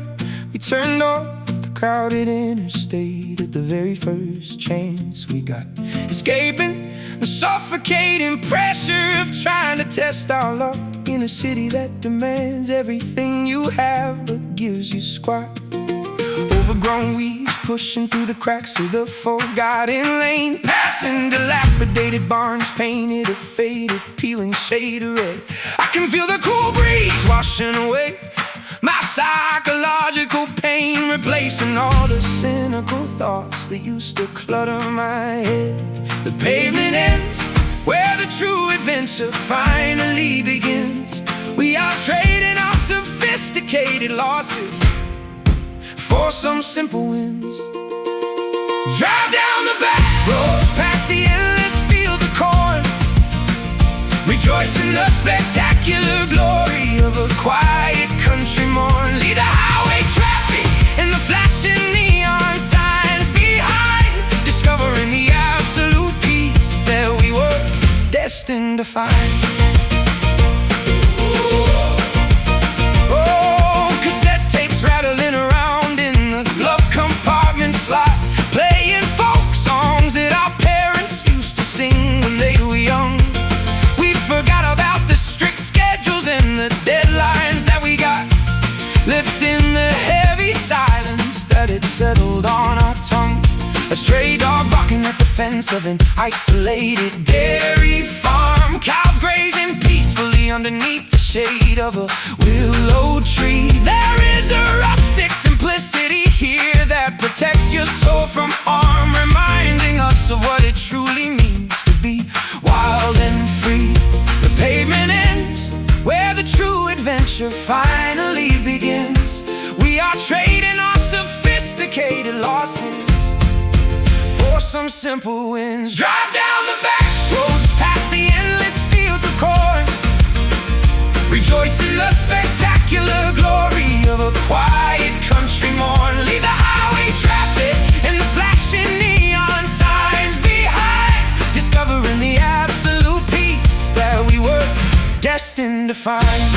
We turned off the crowded interstate at the very first chance we got, escaping the suffocating pressure of trying to test our luck in a city that demands everything you have but gives you squat. Overgrown weeds pushing through the cracks of the forgotten lane, passing dilapidated barns painted a faded, peeling shade of red. I can feel the cool breeze washing away my psychological pain, replacing all the cynical thoughts that used to clutter my head. The pavement ends where the true adventure finally begins. We are trading our sophisticated losses for some simple wins. Drive down the back roads past the endless fields of corn, rejoice in the spectacular glory of a quiet country morn. Leave the highway traffic and the flashing neon signs behind, discovering the absolute peace that we were destined to find. Settled on our tongue, a stray dog barking at the fence of an isolated dairy farm. Cows grazing peacefully underneath the shade of a willow tree. There is a rustic simplicity here that protects your soul from harm, reminding us of what it truly means to be wild and free. The pavement ends where the true adventure finally begins. We are trading our sophisticated losses for some simple wins. Drive down the back roads past the endless fields of corn, rejoice in the spectacular glory of a quiet country morn. Leave the highway traffic and the flashing neon signs behind, discovering the absolute peace that we were destined to find.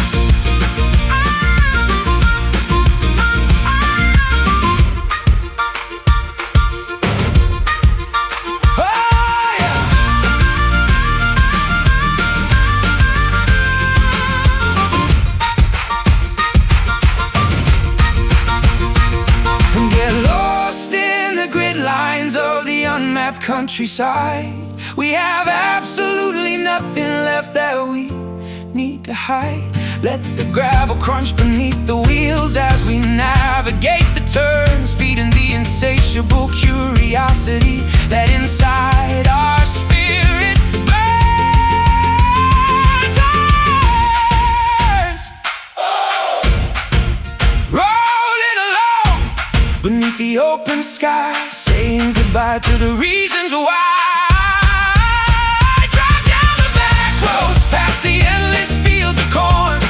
Countryside, we have absolutely nothing left that we need to hide. Let the gravel crunch beneath the wheels as we navigate the turns, feeding the insatiable curiosity that inside our spirit burns. Rolling along beneath the open sky, saying goodbye to the reasons why. Drive down the back roads past the endless fields of corn,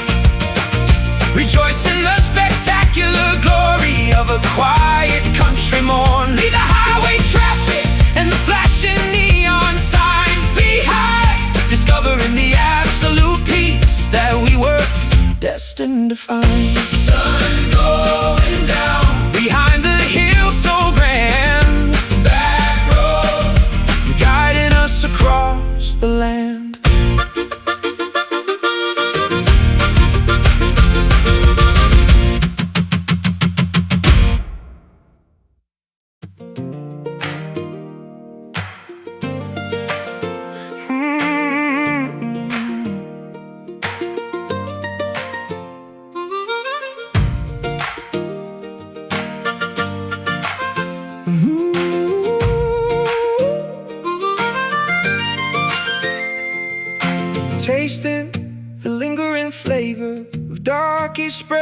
rejoice in the spectacular glory of a quiet country morn. Leave the highway traffic and the flashing neon signs behind, discovering the absolute peace that we were destined to find. Sun going down behind the hill so grand, back roads guiding us across the land.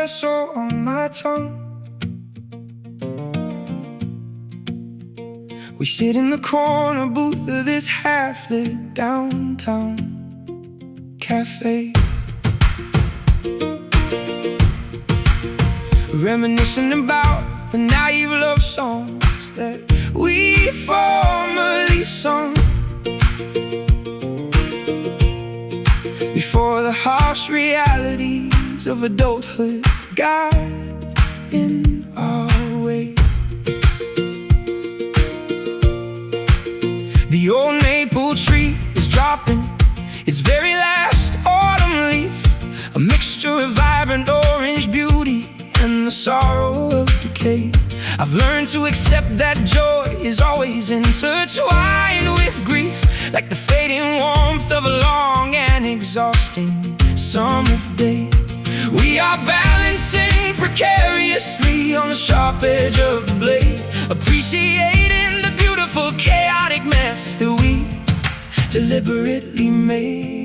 sore on my tongue. We sit in the corner booth of this half-lit downtown cafe, reminiscing about the naive love songs that we formerly sung, before the harsh realities of adulthood got in our way. The old maple tree is dropping its very last autumn leaf, a mixture of vibrant orange beauty and the sorrow of decay. I've learned to accept that joy is always intertwined with grief, like the fading warmth of a long and exhausting summer day. We are balancing precariously on the sharp edge of the blade, appreciating the beautiful chaotic mess that we deliberately made.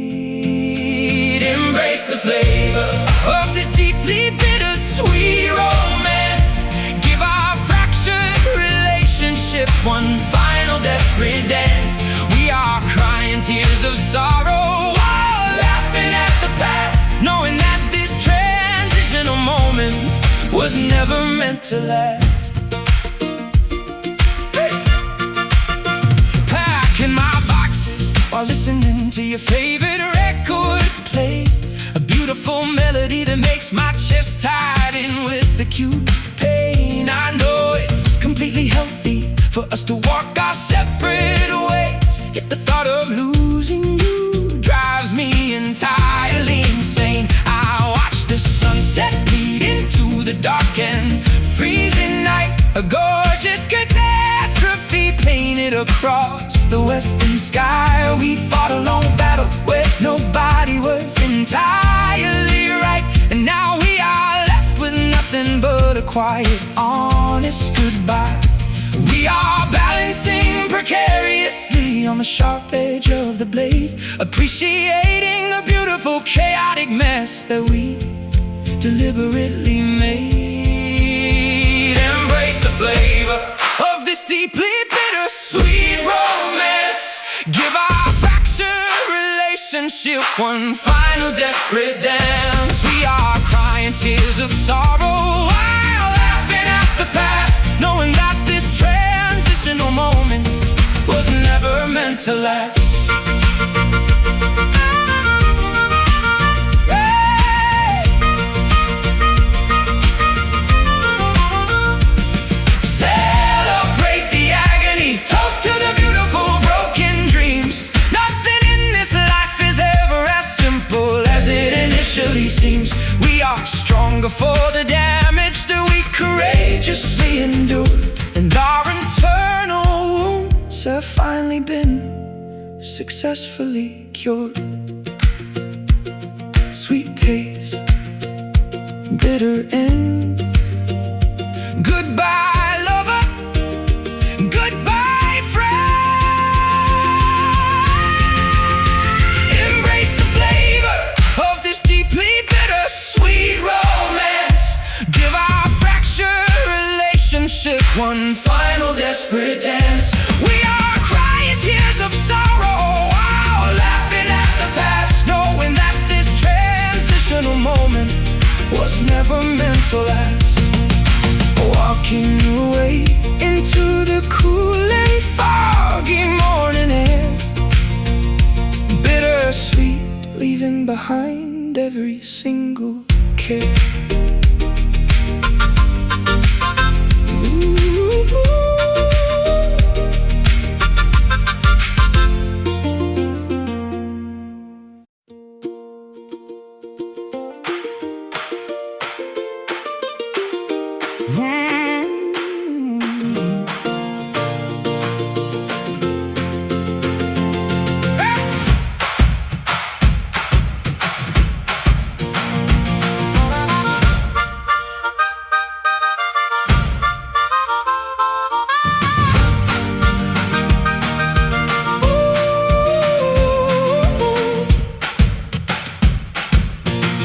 Embrace the flavor of this deeply bittersweet romance. Give our fractured relationship one final desperate dance. We are crying tears of sorrow while laughing at the past, knowing that this transitional moment was never meant to last. Packing my boxes while listening to your favorite record play, a beautiful melody that makes my chest tighten with acute pain. I know it's completely healthy for us to walk our separate ways, yet the thought of losing you drives me entirely insane. I watch the sunset bleed into the dark and freezing night, a gorgeous catastrophe painted across the western sky. We fought a long battle where nobody was entirely right, and now we are left with nothing but a quiet, honest goodbye. We are balancing precariously on the sharp edge of the blade, appreciating the beautiful chaotic mess that we deliberately made. Embrace the flavor of this deeply bittersweet romance. Give our fractured relationship one final desperate dance. We are crying tears of sorrow while laughing at the past, knowing that this transitional moment was never meant to last. Celebrate the agony, toast to the beautiful broken dreams. Nothing in this life is ever as simple as it initially seems. We are stronger for the damage that we courageously endured, and our internal wounds have finally been successfully cured. Sweet taste, bitter end. Goodbye, lover. Goodbye, friend. Embrace the flavor of this deeply bittersweet romance. Give our fractured relationship one final desperate dance. We are crying tears of sorrow while laughing at the past, knowing that this transitional moment was never meant to last. Walking away into the cool and foggy morning air, bittersweet, leaving behind every single care.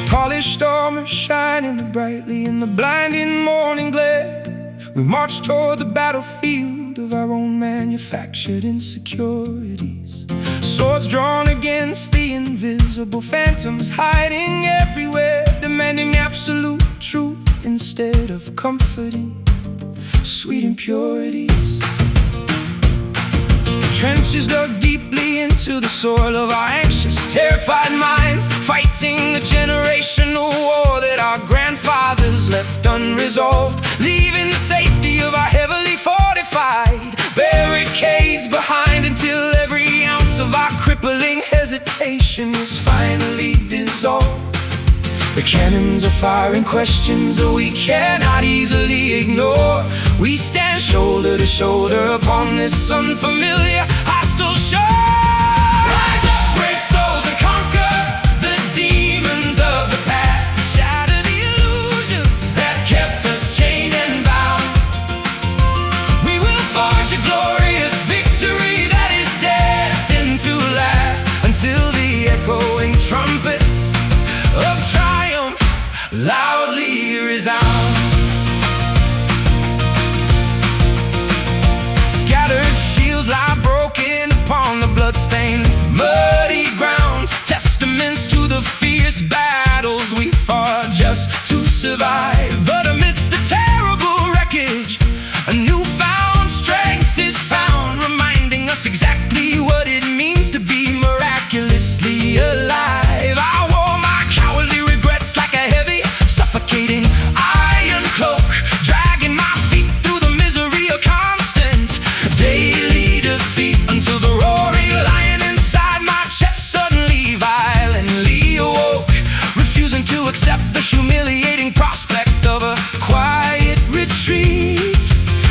Polished armor shining brightly We march toward the battlefield of our own manufactured insecurities. Swords drawn against the invisible phantoms hiding everywhere, demanding absolute truth instead of comforting sweet impurities. Trenches dug deeply into the soil of our anxious, terrified minds, fighting the generational war that our grandfathers left unresolved, leaving the safety of our heavily fortified barricades behind until every ounce of our crippling hesitation is finally dissolved. The cannons are firing questions that we cannot easily ignore. We stand shoulder to shoulder upon this unfamiliar, hostile shore. Rise up, brave souls, and conquer the demons of the past. Shatter the illusions that kept us chained and bound. We will forge a glorious victory that is destined to last until the echoing trumpets of triumph loudly resound. Scattered shields lie broken upon the bloodstained, muddy ground, testaments to the fierce battles we fought just to survive. But amidst the terrible wreckage, a newfound strength is found, reminding us exactly what it means to be miraculously alive. I wore my cowardly regrets like a heavy, suffocating iron cloak, dragging my feet through the misery of constant daily defeat, until the roaring lion inside my chest suddenly violently awoke, refusing to accept the humiliating prospect of a quiet retreat.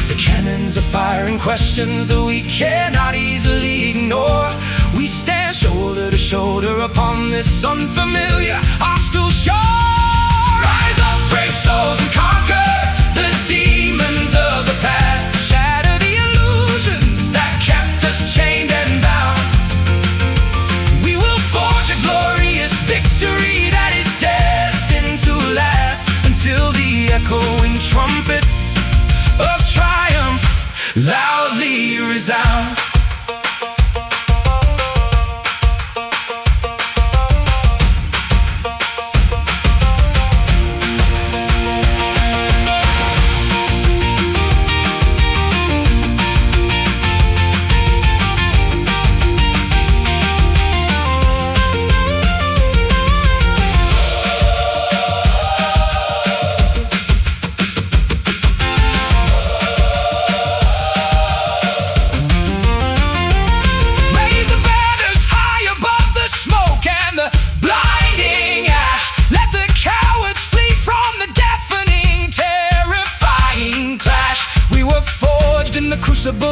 The cannons are firing questions that we cannot easily ignore. We stand shoulder to shoulder upon this unfamiliar, hostile shore. Rise up, brave souls, and conquer the demons of the past. Shatter the illusions that kept us chained and bound. We will forge a glorious victory that is destined to last until the echoing trumpets of triumph loudly resound.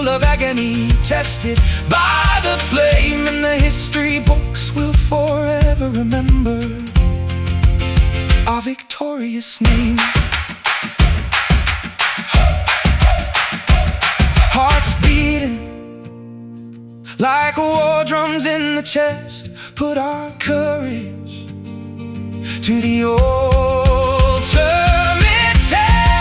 Of agony, tested by the flame, and the history books will forever remember our victorious name. Hearts beating like war drums in the chest, put our courage to the ultimate test.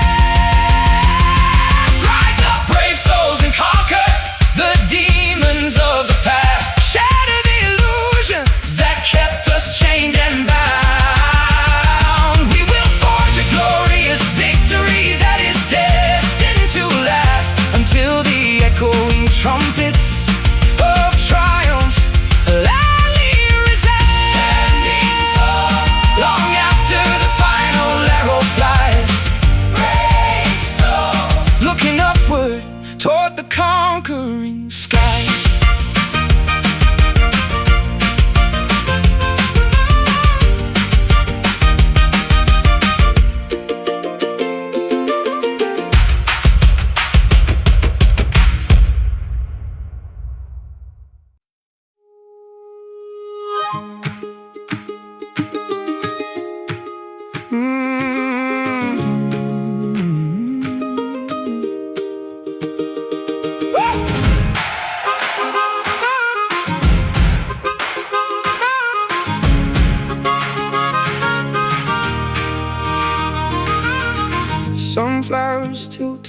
Rise up, brave souls, and conquer the demons of the past. Shatter the illusions that kept us chained and bound. We will forge a glorious victory that is destined to last until the echoing trumpets of triumph loudly resound. Standing tall long after the fire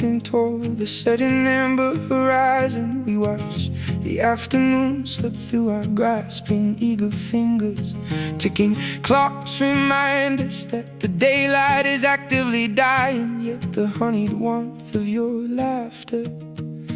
mountain toward the setting amber horizon. We watch the afternoon slip through our grasping eager fingers. Ticking clocks remind us that the daylight is actively dying. Yet the honeyed warmth of your laughter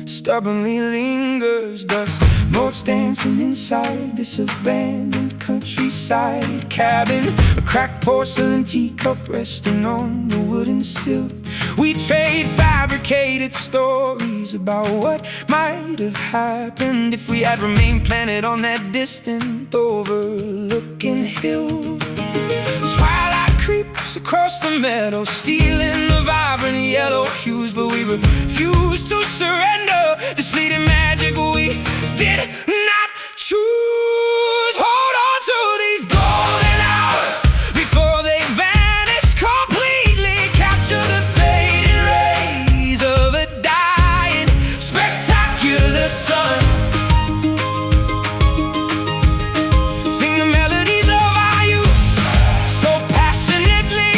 stubbornly lingers. Dust motes dancing inside this abandoned countryside cabin. A cracked porcelain teacup resting on the wooden sill. We trade fabricated stories about what might have happened if we had remained planted on that distant overlooking hill. Twilight creeps across the meadow, stealing the vibrant yellow hues, but we refuse to surrender this fleeting magic we did not choose. Hold on to these golden hours before they vanish completely. Capture the fading rays of a dying, spectacular sun. Sing the melodies of our youth so passionately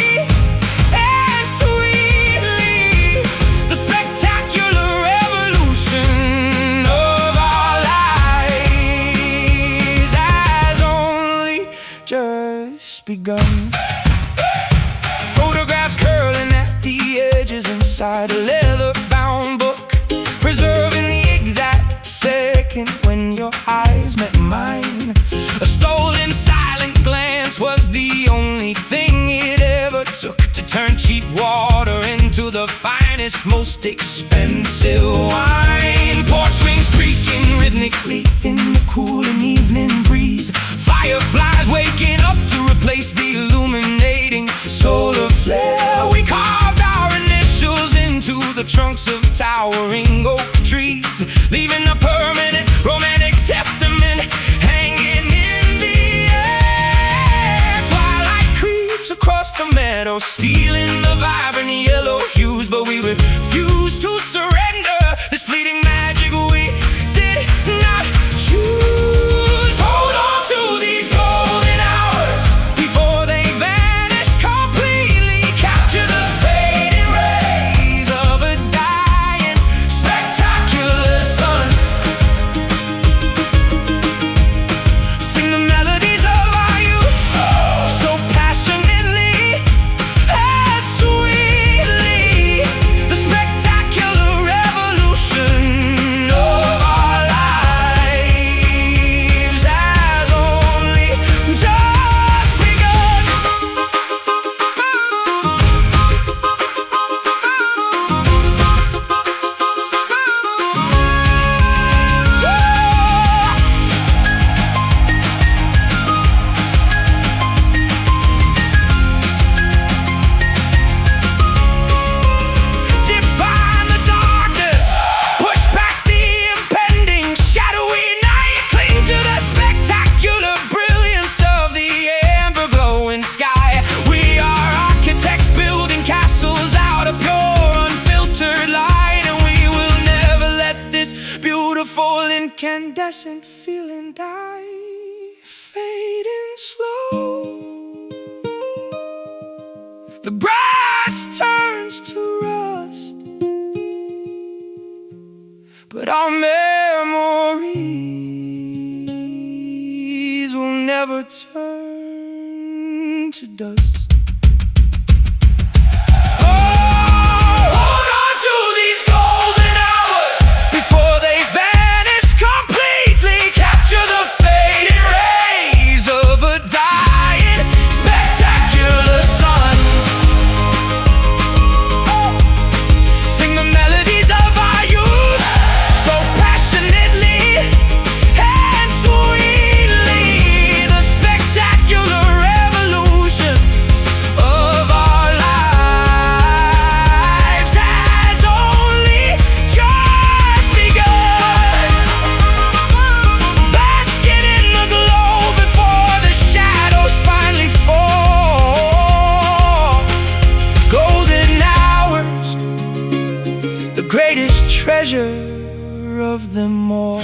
and sweetly. The spectacular revolution of our lives has only just begun. Photographs curling at the edges inside a leather-bound book, preserving the exact second when your eyes met mine. A stolen silent glance was the only thing it ever took to turn cheap water into the finest, most expensive wine. Porch swings creaking rhythmically in the cooling evening breeze. Fireflies waking up to replace the illuminating solar flare. We carved our initials into the trunks of towering oak trees, leaving a permanent romantic testament hanging in the air. Twilight creeps across the meadow, stealing the vibrant yellow hues, but we refuse to surrender this fleeting magic we did not choose. Hold on to these golden hours before they vanish completely. Capture the fading rays of a dying, spectacular sun. Sing the melodies of our youth so passionately and sweetly. The spectacular revolution of our lives has only just begun. Define the darkness, push back the impending shadowy night. Cling to the spectacular brilliance of the amber glowing sky. We are architects building castles out of pure unfiltered light, and we will never let this beautiful incandescent feeling die. Fading slow, the brass turns to rust, but our memories will never turn to dust. Hold on to these golden hours before they vanish completely. Capture the fading rays of a dying, spectacular sun. Sing the melodies of our youth so passionately and sweetly. The spectacular revolution of our lives has only just begun. Basking in the glow before the shadows finally fall. Golden hours, the greatest treasure of them all.